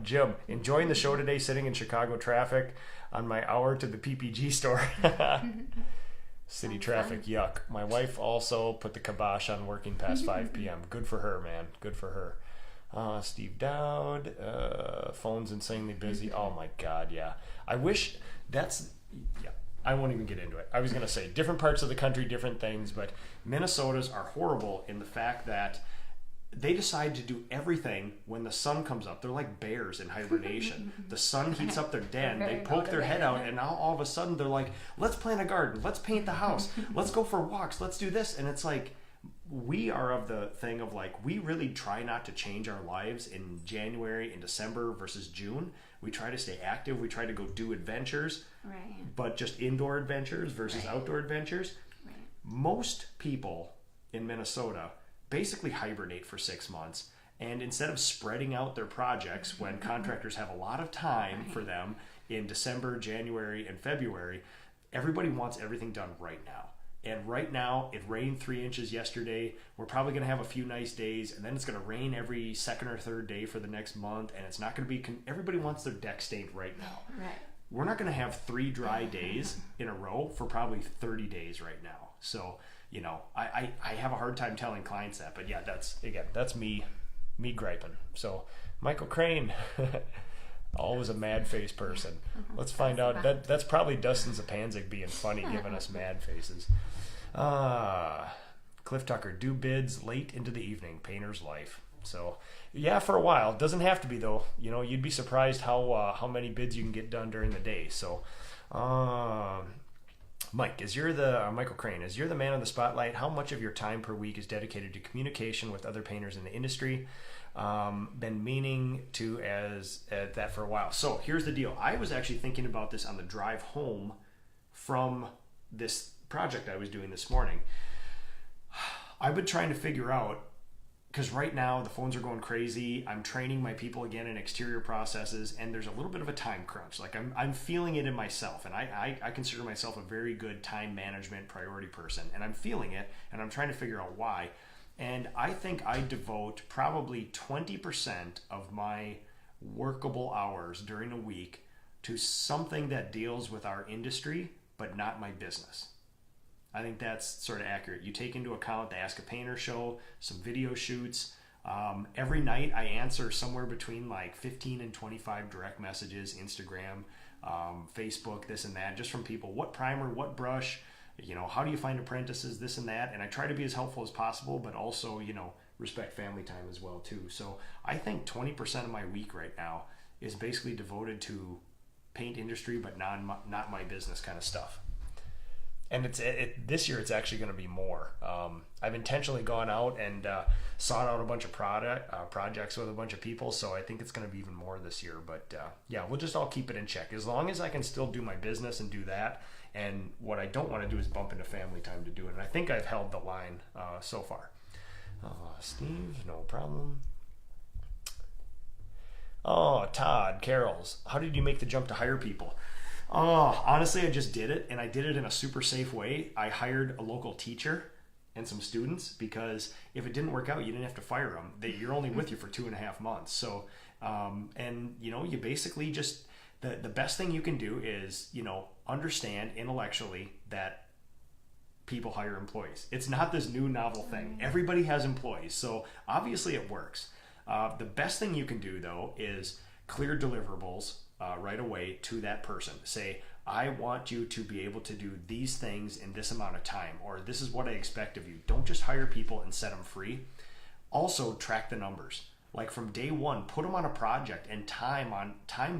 Jim, enjoying the show today, sitting in Chicago traffic on my hour to the PPG store. City traffic, yuck. My wife also put the kibosh on working past 5 p.m. Good for her, man. Good for her. Steve Dowd, phone's insanely busy. Oh my God, yeah. I wish I won't even get into it. I was going to say different parts of the country, different things, but Minnesotas are horrible in the fact that they decide to do everything when the sun comes up. They're like bears in hibernation. The sun heats up their den. They poke their head out, and now all of a sudden they're like, let's plant a garden. Let's paint the house. Let's go for walks. Let's do this. And it's like, we are of the thing of like, we really try not to change our lives in January and December versus June. We try to stay active. We try to go do adventures, right, but just indoor adventures versus right, outdoor adventures. right. Most people in Minnesota basically hibernate for 6 months. And instead of spreading out their projects when contractors have a lot of time Right. for them in December, January, and February, everybody wants everything done right now. And right now, it rained 3 inches yesterday. We're probably going to have a few nice days, and then it's going to rain every second or third day for the next month, and it's not going to be... everybody wants their deck stained right now. Right. We're not going to have 3 dry days in a row for probably 30 days right now. So, you know, I have a hard time telling clients that, but yeah, that's me griping. So, Michael Crane, always a mad-faced person. Let's find out. That's probably Dustin Zapanzik being funny, giving us mad faces. Cliff Tucker, do bids late into the evening, painter's life. So, yeah, for a while. Doesn't have to be, though. You know, you'd be surprised how many bids you can get done during the day. So, Mike, Michael Crane, as you're the man on the spotlight, how much of your time per week is dedicated to communication with other painters in the industry? Been meaning to that for a while. So here's the deal. I was actually thinking about this on the drive home from this project I was doing this morning. I've been trying to figure out, because right now the phones are going crazy. I'm training my people again in exterior processes, and there's a little bit of a time crunch. Like I'm feeling it in myself, and I consider myself a very good time management priority person, and I'm feeling it, and I'm trying to figure out why. And I think I devote probably 20% of my workable hours during a week to something that deals with our industry, but not my business. I think that's sort of accurate. You take into account the Ask a Painter show, some video shoots. Every night I answer somewhere between like 15 and 25 direct messages, Instagram, Facebook, this and that, just from people. What primer, what brush, you know, how do you find apprentices, this and that. And I try to be as helpful as possible, but also, you know, respect family time as well too. So I think 20% of my week right now is basically devoted to paint industry, but not my business kind of stuff. And this year it's actually going to be more. I've intentionally gone out and sought out a bunch of projects with a bunch of people, so I think it's going to be even more this year. But yeah, we'll just all keep it in check. As long as I can still do my business and do that, and what I don't want to do is bump into family time to do it. And I think I've held the line so far. Steve, no problem. Oh, Todd, Carols, how did you make the jump to hire people? Oh, honestly, I just did it, and I did it in a super safe way. I hired a local teacher and some students, because if it didn't work out, you didn't have to fire them. You're only with you for 2.5 months. So, and you know, you basically just, the best thing you can do is, you know, understand intellectually that people hire employees. It's not this new novel thing. Everybody has employees, so obviously it works. The best thing you can do, though, is clear deliverables right away to that person. Say, I want you to be able to do these things in this amount of time, or this is what I expect of you. Don't just hire people and set them free. Also, track the numbers. Like from day one, put them on a project and time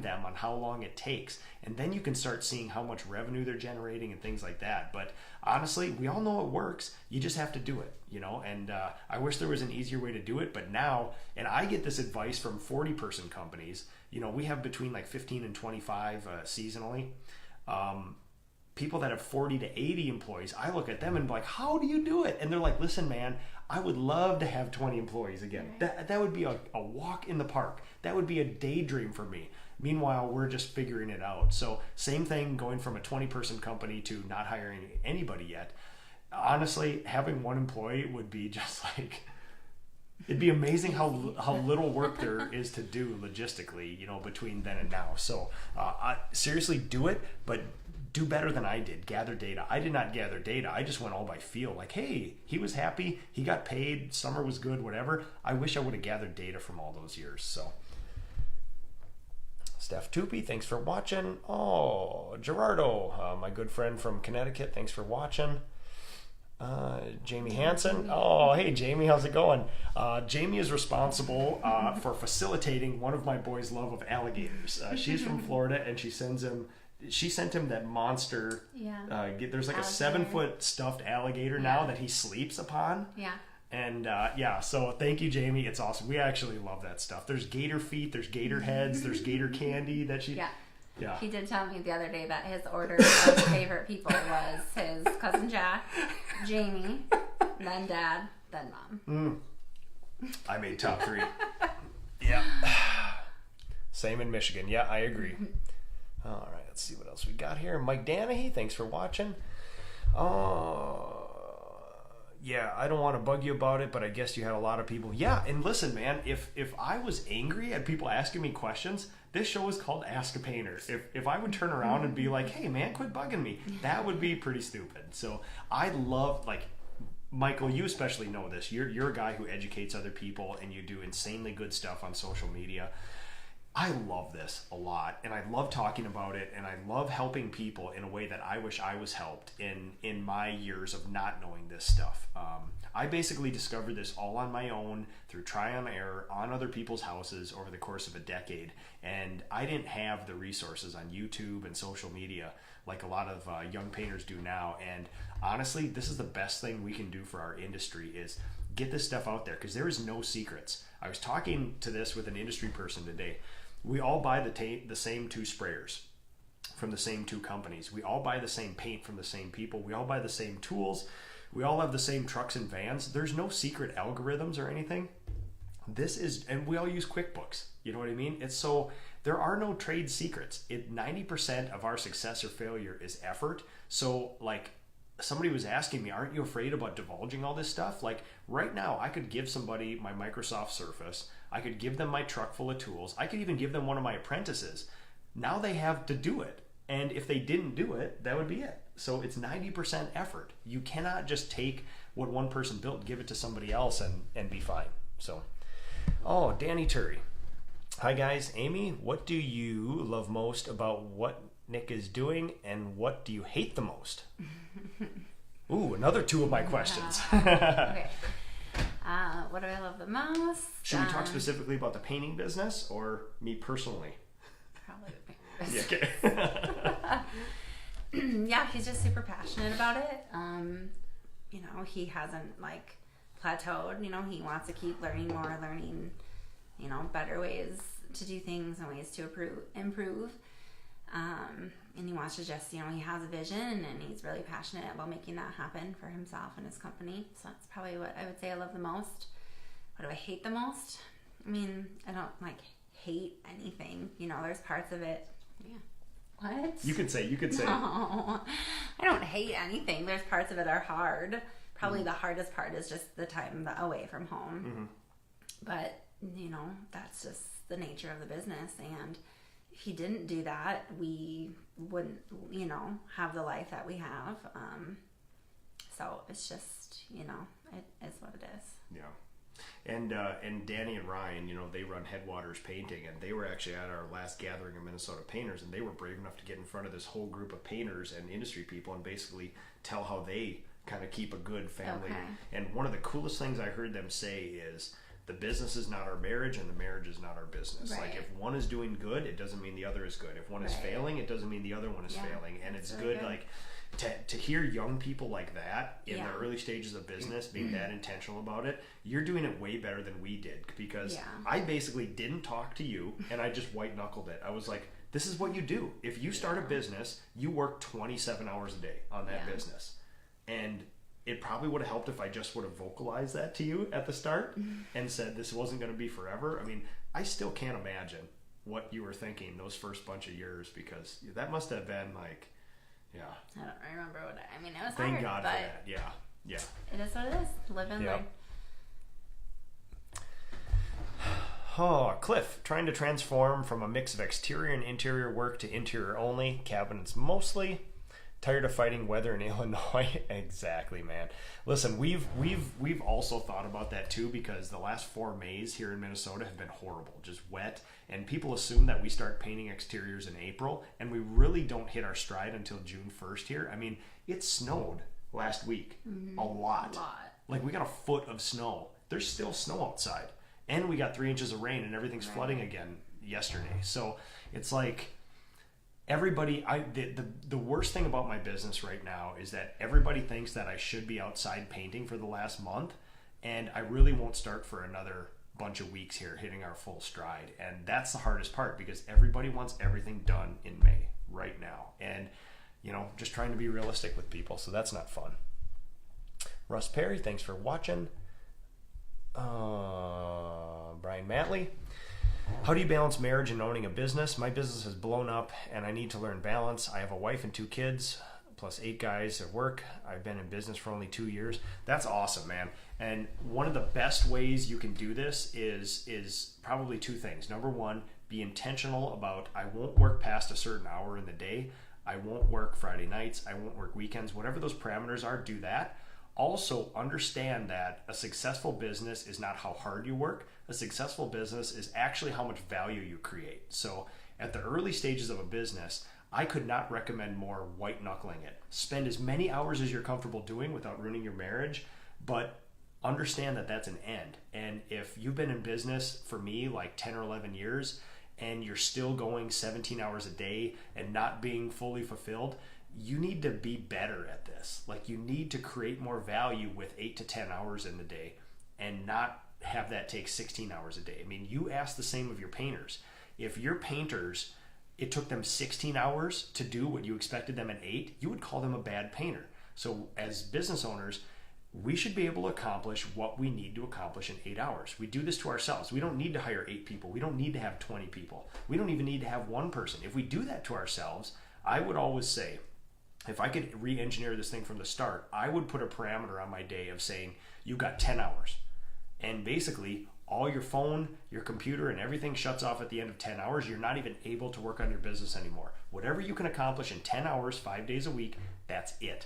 them on how long it takes. And then you can start seeing how much revenue they're generating and things like that. But honestly, we all know it works. You just have to do it, you know, and I wish there was an easier way to do it. But now, and I get this advice from 40-person companies. You know, we have between like 15 and 25 seasonally. People that have 40 to 80 employees, I look at them and be like, how do you do it? And they're like, listen, man, I would love to have 20 employees again. That would be a walk in the park. That would be a daydream for me. Meanwhile, we're just figuring it out. So same thing, going from a 20-person company to not hiring anybody yet. Honestly, having one employee would be just like, it'd be amazing how little work there is to do logistically, you know, between then and now. So seriously, do it, but do better than I did. Gather data. I did not gather data. I just went all by feel. Like, hey, he was happy. He got paid. Summer was good, whatever. I wish I would have gathered data from all those years. So, Steph Toopy, thanks for watching. Oh, Gerardo, my good friend from Connecticut, thanks for watching. Jamie Hansen. Oh, hey, Jamie, how's it going? Jamie is responsible for facilitating one of my boys' love of alligators. She's from Florida, and she sent him that monster. Yeah. There's like alligator. a 7-foot stuffed alligator now that he sleeps upon. Yeah. And so thank you, Jamie. It's awesome. We actually love that stuff. There's gator feet, there's gator heads, there's gator candy that she. Yeah. He did tell me the other day that his order of favorite people was his cousin Jack, Jamie, then Dad, then Mom. I made top 3. Yeah. Same in Michigan. Yeah, I agree. All right, let's see what else we got here. Mike Danahy, thanks for watching. Yeah, I don't want to bug you about it, but I guess you had a lot of people. Yeah, and listen, man, if I was angry at people asking me questions, this show is called Ask a Painter. If I would turn around and be like, hey, man, quit bugging me, that would be pretty stupid. So I love, like, Michael, you especially know this. You're a guy who educates other people, and you do insanely good stuff on social media. I love this a lot, and I love talking about it, and I love helping people in a way that I wish I was helped in my years of not knowing this stuff. I basically discovered this all on my own through trial and error on other people's houses over the course of a decade, and I didn't have the resources on YouTube and social media like a lot of young painters do now. And honestly, this is the best thing we can do for our industry is get this stuff out there, because there is no secrets. I was talking to this with an industry person today. We all buy the same 2 sprayers from the same 2 companies. We all buy the same paint from the same people. We all buy the same tools. We all have the same trucks and vans. There's no secret algorithms or anything. And we all use QuickBooks. You know what I mean? There are no trade secrets. 90% of our success or failure is effort. So, like, somebody was asking me, aren't you afraid about divulging all this stuff? Like, right now, I could give somebody my Microsoft Surface. I could give them my truck full of tools. I could even give them one of my apprentices. Now they have to do it. And if they didn't do it, that would be it. So it's 90% effort. You cannot just take what one person built, give it to somebody else, and be fine. So, Danny Turry. Hi, guys. Amy, what do you love most about what Nick is doing, and what do you hate the most? Ooh, another 2 of my questions. Okay. What do I love the most? Should we talk specifically about the painting business or me personally? Probably the painting business. Yeah, okay. Yeah, he's just super passionate about it. He hasn't plateaued. He wants to keep learning more, better ways to do things and ways to improve. And he wants to just, he has a vision, and he's really passionate about making that happen for himself and his company. So that's probably what I would say I love the most. What do I hate the most? I mean, I don't hate anything. There's parts of it. Yeah. What? You could say. No, I don't hate anything. There's parts of it are hard. Probably the hardest part is just the time away from home. But, that's just the nature of the business. And if he didn't do that, we wouldn't, have the life that we have. So it's just, it is what it is. Yeah. And Danny and Ryan, they run Headwaters Painting, and they were actually at our last gathering of Minnesota painters, and they were brave enough to get in front of this whole group of painters and industry people and basically tell how they kind of keep a good family. Okay. And one of the coolest things I heard them say is, the business is not our marriage, and the marriage is not our business. Right. Like, if one is doing good, it doesn't mean the other is good. If one is failing, it doesn't mean the other one is failing. And it's really good, like, to hear young people like that in the early stages of business being that intentional about it. You're doing it way better than we did, because I basically didn't talk to you, and I just white knuckled it. I was like, this is what you do. If you start a business, you work 27 hours a day on that business. And it probably would have helped if I just would have vocalized that to you at the start and said this wasn't going to be forever. I mean, I still can't imagine what you were thinking those first bunch of years, because that must have been like, I don't remember it was thank hard. God for that. Yeah. It is what it is. Live and learn. Cliff, trying to transform from a mix of exterior and interior work to interior only, cabinets mostly. Tired of fighting weather in Illinois. Exactly, man. Listen, we've also thought about that too, because the last 4 Mays here in Minnesota have been horrible, just wet, and people assume that we start painting exteriors in April, and we really don't hit our stride until June 1st here. I mean, it snowed last week a lot. Like, we got a foot of snow. There's still snow outside, and we got 3 inches of rain, and everything's flooding again yesterday. So it's like, everybody, the worst thing about my business right now is that everybody thinks that I should be outside painting for the last month, and I really won't start for another bunch of weeks here hitting our full stride. And that's the hardest part, because everybody wants everything done in May right now, and just trying to be realistic with people, so that's not fun. Russ Perry, thanks for watching. Brian Matley, how do you balance marriage and owning a business? My business has blown up and I need to learn balance. I have a wife and 2 kids plus 8 guys at work. I've been in business for only 2 years. That's awesome, man. And one of the best ways you can do this is probably 2 things. Number 1, be intentional about, I won't work past a certain hour in the day. I won't work Friday nights. I won't work weekends. Whatever those parameters are, do that. Also, understand that a successful business is not how hard you work. A successful business is actually how much value you create. So at the early stages of a business, I could not recommend more white knuckling it. Spend as many hours as you're comfortable doing without ruining your marriage, but understand that that's an end. And if you've been in business, for me, like 10 or 11 years, and you're still going 17 hours a day and not being fully fulfilled, you need to be better at this. Like, you need to create more value with 8 to 10 hours in the day and not have that take 16 hours a day. I mean, you ask the same of your painters. If your painters, it took them 16 hours to do what you expected them in 8, you would call them a bad painter. So as business owners, we should be able to accomplish what we need to accomplish in 8 hours. We do this to ourselves. We don't need to hire 8 people. We don't need to have 20 people. We don't even need to have 1 person. If we do that to ourselves, I would always say, if I could re-engineer this thing from the start, I would put a parameter on my day of saying, you've got 10 hours. And basically, all your phone, your computer, and everything shuts off at the end of 10 hours. You're not even able to work on your business anymore. Whatever you can accomplish in 10 hours, 5 days a week, that's it.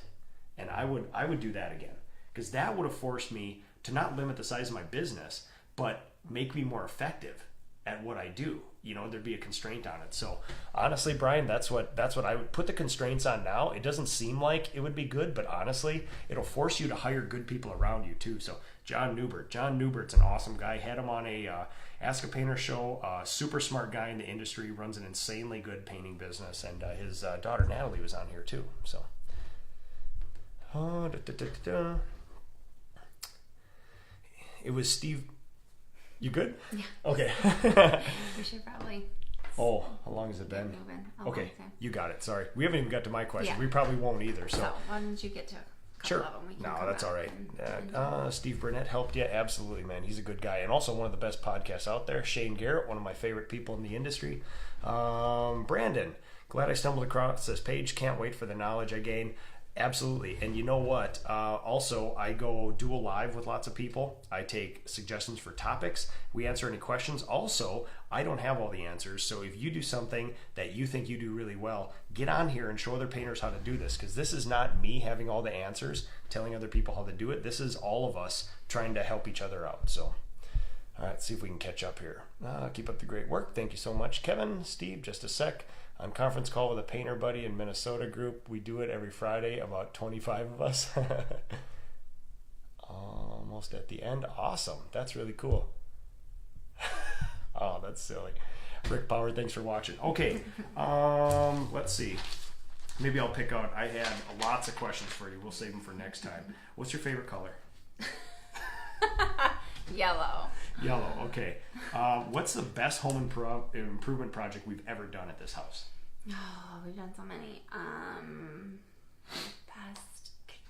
And I would do that again, because that would have forced me to not limit the size of my business, but make me more effective at what I do. There'd be a constraint on it. So honestly, Brian, that's what I would put the constraints on now. It doesn't seem like it would be good, but honestly, it'll force you to hire good people around you too. So John Newbert's an awesome guy. Had him on a Ask a Painter show. Super smart guy in the industry, runs an insanely good painting business, and his daughter Natalie was on here too. So it was Steve. You good? Yeah. Okay. We should probably. Oh, how long has it been? Okay, you got it. Sorry. We haven't even got to my question. Yeah. We probably won't either. So why don't you get to a couple of them? We can no, that's all right. Steve Burnett helped you? Absolutely, man. He's a good guy. And also one of the best podcasts out there. Shane Garrett, one of my favorite people in the industry. Brandon, glad I stumbled across this page. Can't wait for the knowledge I gain. Absolutely. And you know what? Also, I go do a live with lots of people. I take suggestions for topics. We answer any questions. Also, I don't have all the answers. So if you do something that you think you do really well, get on here and show other painters how to do this. Because this is not me having all the answers, telling other people how to do it. This is all of us trying to help each other out. So, all right, see if we can catch up here. Keep up the great work. Thank you so much, Kevin. Steve, just a sec. On conference call with a painter buddy in Minnesota group. We do it every Friday, about 25 of us. Almost at the end. Awesome. That's really cool. Oh, that's silly. Rick Power, thanks for watching. Okay, let's see. Maybe I'll pick out, I had lots of questions for you. We'll save them for next time. What's your favorite color? Yellow. Yellow, okay. What's the best home improvement project we've ever done at this house? Oh, we've done so many.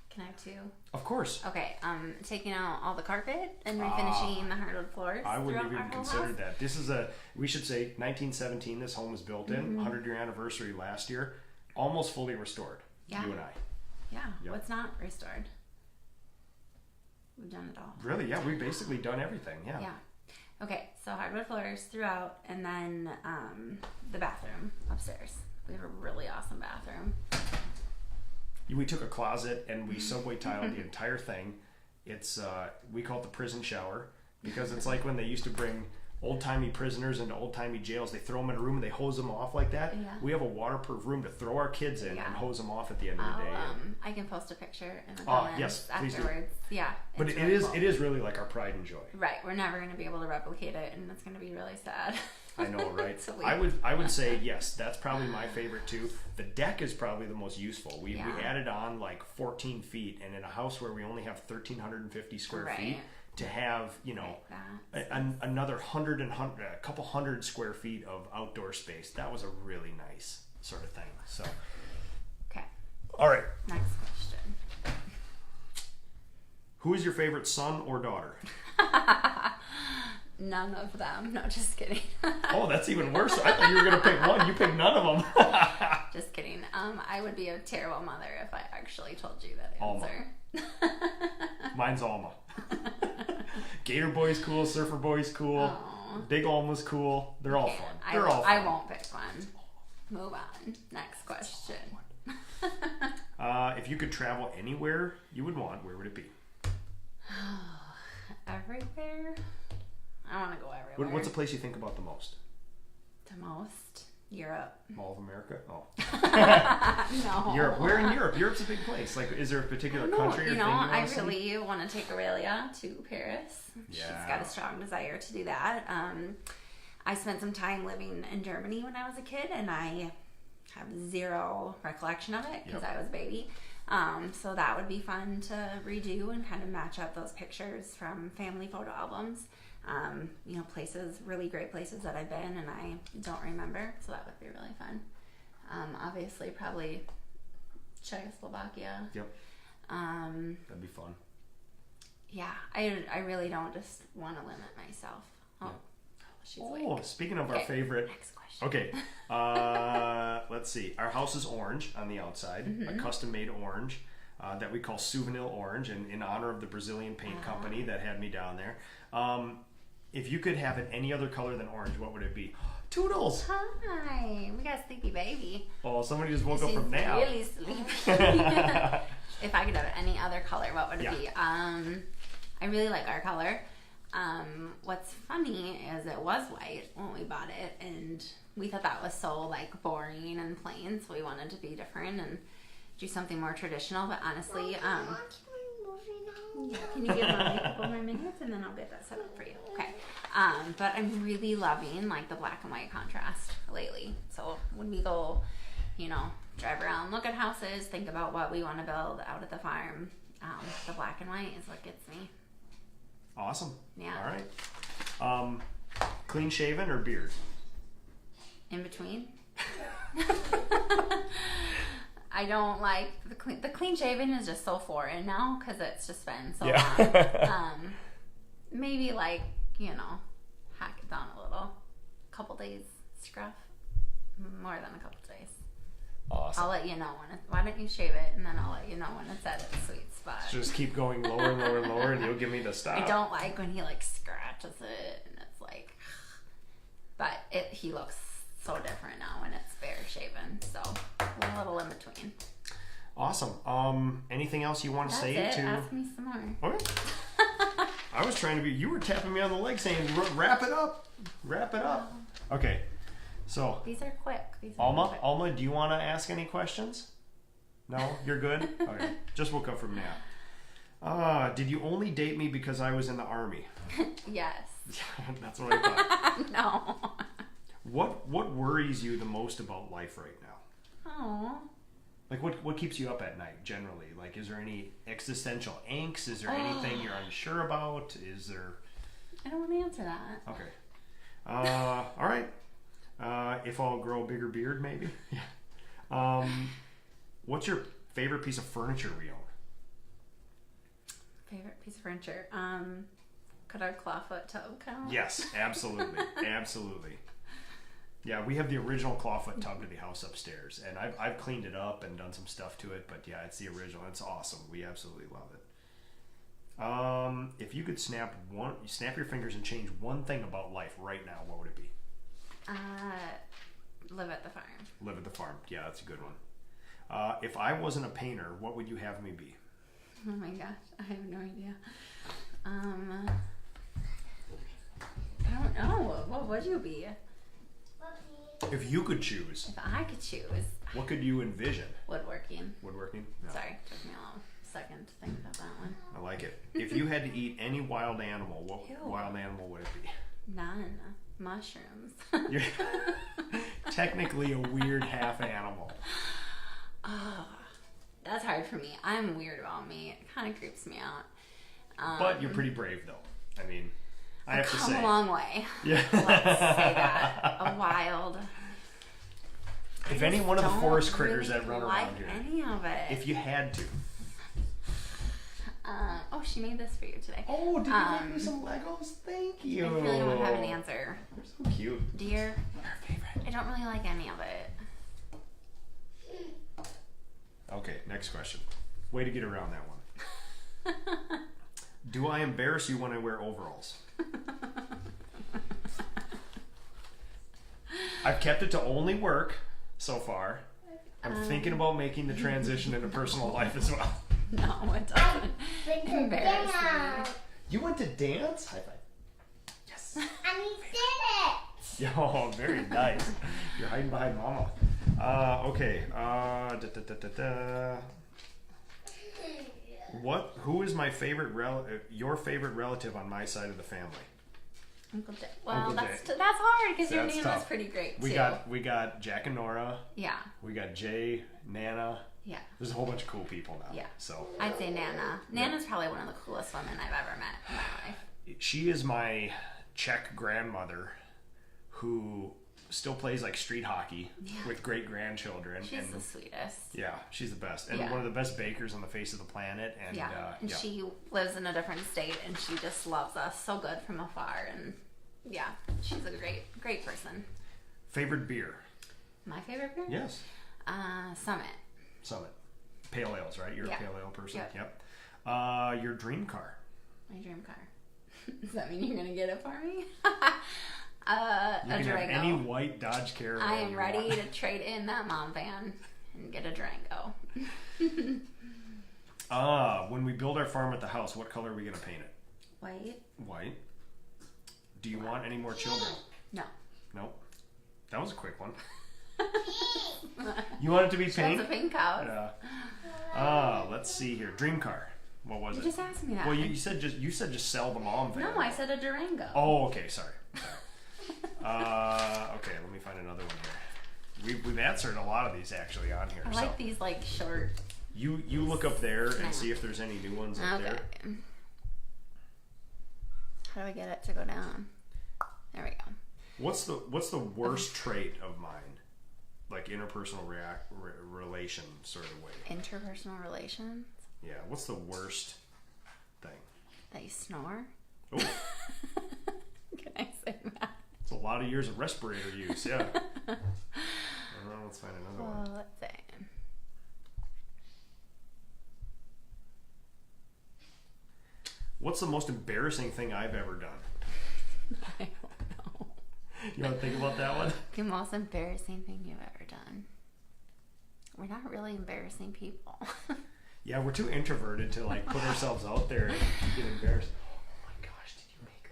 Can I have 2? Of course. Okay, taking out all the carpet and refinishing the hardwood floors. I wouldn't have even considered that. This is we should say 1917 this home was built in, 100-year anniversary last year, almost fully restored. Yeah. You and I. Yeah, yep. What's not restored? We've done it all. Really? Yeah, we've basically done everything. Yeah. Yeah. Okay, so hardwood floors throughout, and then the bathroom upstairs. We have a really awesome bathroom. We took a closet and we subway tiled the entire thing. It's we call it the prison shower, because it's like when they used to bring old-timey prisoners into old-timey jails. They throw them in a room and they hose them off like that. Yeah. We have a waterproof room to throw our kids in and hose them off at the end of the day. I can post a picture in the comments yes, please afterwards. Do. Yeah. But it is really like our pride and joy. Right. We're never going to be able to replicate it, and it's going to be really sad. I know, right? I would say yes. That's probably my favorite too. The deck is probably the most useful. We added on like 14 feet, and in a house where we only have 1,350 square feet, to have, you know, another a couple hundred square feet of outdoor space. That was a really nice sort of thing. So, okay. All right. Next question. Who is your favorite son or daughter? None of them. No, just kidding. Oh, that's even worse. I thought you were going to pick one. You picked none of them. Just kidding. I would be a terrible mother if I actually told you that answer. Alma. Mine's Alma. Gator Boy's cool. Surfer Boy's cool. Aww. Big Alma's cool. They're all fun. They're all fun. I won't pick one. Move on. Next question. If you could travel anywhere you would want, where would it be? Everywhere? I want to go everywhere. What's the place you think about the most? The most? Europe. Mall of America? Oh. No. Europe. Where in Europe? Europe's a big place. Like, is there a particular country or thing you want to see? I really want to take Aurelia to Paris. Yeah. She's got a strong desire to do that. I spent some time living in Germany when I was a kid, and I have zero recollection of it because I was a baby. So that would be fun to redo and kind of match up those pictures from family photo albums. You know, places, really great places that I've been and I don't remember, so that would be really fun. Obviously, probably Czechoslovakia. Yep. That'd be fun. Yeah, I really don't just want to limit myself. Oh, she's awake. Speaking of our favorite. Next question. Okay. Let's see. Our house is orange on the outside, a custom-made orange that we call Souvenir Orange, in honor of the Brazilian paint company that had me down there. If you could have it any other color than orange, what would it be? Toodles! Hi! We got a sleepy baby. Oh, somebody just woke up from nap. Really sleepy. If I could have it any other color, what would it be? I really like our color. What's funny is it was white when we bought it, and we thought that was so like boring and plain, so we wanted to be different and do something more traditional. But honestly, can you give Mommy a couple more minutes and then I'll get that set up for you? Okay. But I'm really loving like the black and white contrast lately. So when we go, you know, drive around, look at houses, think about what we want to build out at the farm, the black and white is what gets me. Awesome. Yeah. All right. Clean shaven or beard? In between. I don't like the clean shaven is just so foreign now because it's just been so long. Maybe like, you know, hack it down a little. Couple days scruff. More than a couple days. Awesome. I'll let you know when why don't you shave it and then I'll let you know when it's at its sweet spot. Just keep going lower and lower and lower and you'll give me the stop. I don't like when he like scratches it and it's like, but he looks so different now when it's bare shaven. So a little in between. Awesome. Anything else you want to say? Ask me some more. Okay. I was trying to be. You were tapping me on the leg saying, "Wrap it up, wrap it up." Okay. So these are quick. Alma, do you want to ask any questions? No, you're good. Okay. Just woke up from nap. Did you only date me because I was in the army? Yes. That's what I thought. No. What worries you the most about life right now? Oh. Like what keeps you up at night generally? Like is there any existential angst? Is there anything you're unsure about? Is there? I don't want to answer that. Okay. All right. If I'll grow a bigger beard, maybe. Yeah. What's your favorite piece of furniture we own? Favorite piece of furniture? Could our clawfoot tub count? Yes, absolutely, absolutely. Yeah, we have the original clawfoot tub to the house upstairs, and I've cleaned it up and done some stuff to it, but yeah, it's the original. It's awesome. We absolutely love it. If you could snap your fingers and change one thing about life right now, what would it be? Live at the farm. Live at the farm. Yeah, that's a good one. If I wasn't a painter, what would you have me be? Oh my gosh, I have no idea. I don't know. What would you be? If you could choose. If I could choose. What could you envision? Woodworking. Woodworking? No. Sorry, took me a little second to think about that one. I like it. If you had to eat any wild animal, what wild animal would it be? None. Mushrooms. You're technically a weird half animal. Oh, that's hard for me. I'm weird about meat. It kind of creeps me out. But you're pretty brave, though. I mean, I have to say, come a long way. Yeah. Let's say that. A wild. If any one of the forest critters that run like around here, any of it. if you had to. Oh, she made this for you today. Oh, did you make me some Legos? Thank you. I really don't have an answer. They're so cute. Dear, Our favorite. I don't really like any of it. Okay, next question. Way to get around that one. Do I embarrass you when I wear overalls? I've kept it to only work so far. I'm thinking about making the transition into personal life as well. No, it doesn't embarrass me. You went to dance? High five. Yes. And he did it! Oh, very nice. You're hiding behind mama. Okay. Who is my favorite your favorite relative on my side of the family? Uncle Jay. Well, Uncle that's Jay. that's hard because your That's name tough. was pretty great too. We got Jack and Nora. Yeah, We got Jay, Nana. yeah. There's a whole bunch of cool people now. Yeah. So I'd say Nana. Nana's probably one of the coolest women I've ever met in my life. she is my Czech grandmother who still plays like street hockey with great grandchildren. She's and the sweetest. yeah, she's the best. And Yeah. one of the best bakers on the face of the planet. And Yeah, and she lives in a different state, and she just loves us so good from afar. And yeah, she's a great person. Favorite beer? My favorite beer? Yes. Summit. Pale ales, right? You're Yeah. a pale ale person? Yep. Your dream car? My dream car. Does that mean you're gonna get it for me? You a can have Durango. any white Dodge Caravan. I am you ready want. to trade in that mom van and get a Durango. When we build our farm at the house, what color are we going to paint it? White. Do you want any more children? No. Nope. That was a quick one. You want it to be She pink? wants a pink house. Let's see here. Dream car. What was You it? just asked me that. Well, you said just sell the mom van. No, I said a Durango. Oh, okay. Sorry. Okay, let me find another one here. We've answered a lot of these actually on here. I like these like short. You look up there and Snap. see if there's any new ones up Okay. there. How do I get it to go down? There we go. What's the worst trait of mine? Like interpersonal relation sort of way. Interpersonal relations. Yeah. What's the worst thing? That you snore. Oh, Can I say that? it's a lot of years of respirator use. Yeah. Let's find another one. Well, let's see. What's the most embarrassing thing I've ever done? I don't know. You want to think about that one? The most embarrassing thing you've ever done. We're not really embarrassing people. Yeah, we're too introverted to like put ourselves out there and get embarrassed. Oh my gosh, did you make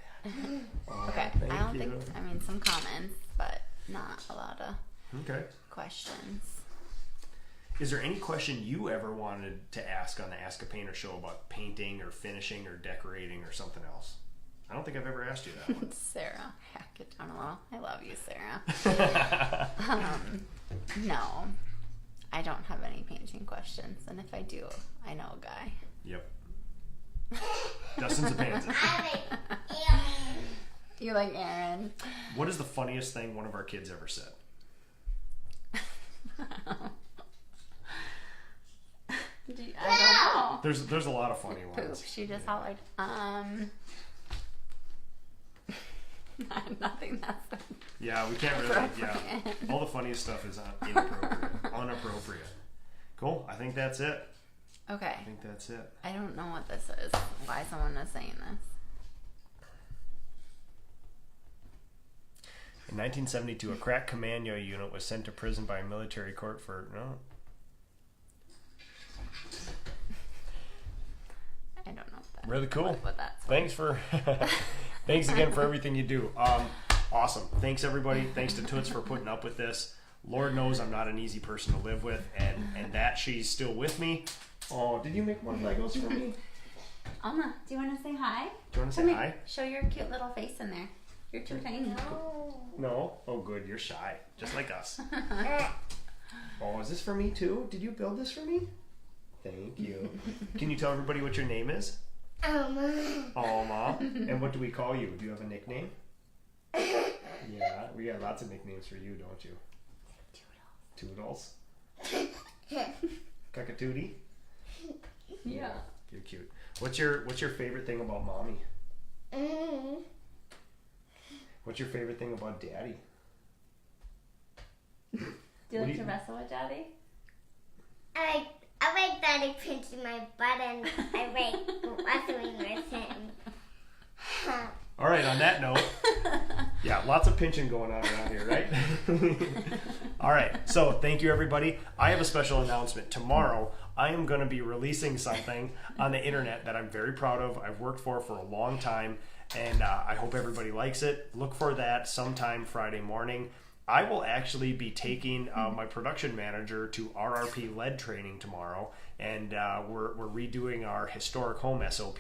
that? Oh, Okay, thank I don't you. think. I mean, some comments, but not a lot of Okay. questions. Is there any question you ever wanted to ask on the Ask a Painter show about painting or finishing or decorating or something else? I don't think I've ever asked you that one. Sarah, hack it down a little. I love you, Sarah. No, I don't have any painting questions, and if I do, I know a guy. Yep. Dustin's a pansy. You like Aaron? What is the funniest thing one of our kids ever said? I don't know. There's a lot of funny Poop. ones. She just hollered. Nothing. That's Yeah, we can't really. Yeah, all the funniest stuff is unappropriate. Cool. I think that's it. okay. I think that's it. I don't know what this is. Why someone is saying this? In 1972, a crack commando unit was sent to prison by a military court for I don't know. What that, Really cool. What that's. Thanks for thanks again for everything you do. Awesome. Thanks everybody. Thanks to Tootse for putting up with this. Lord knows I'm not an easy person to live with, and that she's still with me. Oh, did you make more Legos for me? Alma, do you want to say hi? Do you want to Come say here. hi? Show your cute little face in there. You're too tiny. No? Oh good, you're shy. Just like us. Oh, is this for me too? Did you build this for me? Thank you. Can you tell everybody what your name is? Alma. And what do we call you? Do you have a nickname? Yeah, we got lots of nicknames for you, don't you? Toodles. Cockatootie. Yeah. You're cute. What's your favorite thing about mommy? What's your favorite thing about daddy? Do you like to wrestle with daddy? I like Daddy pinching my butt and I like wrestling with him. All right, on that note, yeah, lots of pinching going on around here, right? All right, so thank you, everybody. I have a special announcement. Tomorrow, I am going to be releasing something on the internet that I'm very proud of. I've worked for a long time, and I hope everybody likes it. Look for that sometime Friday morning. I will actually be taking my production manager to RRP lead training tomorrow, and we're redoing our historic home SOP,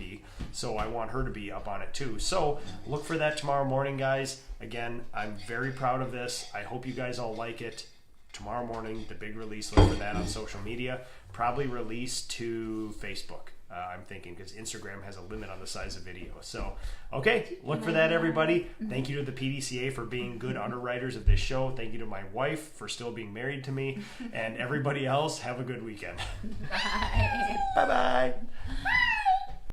so I want her to be up on it too. So look for that tomorrow morning, guys. Again, I'm very proud of this. I hope you guys all like it. Tomorrow morning, the big release. Look for that on social media. Probably release to Facebook. I'm thinking, because Instagram has a limit on the size of video. So, okay, look for that, everybody. Thank you to the PDCA for being good underwriters of this show. Thank you to my wife for still being married to me. And everybody else, have a good weekend. Bye. Bye-bye.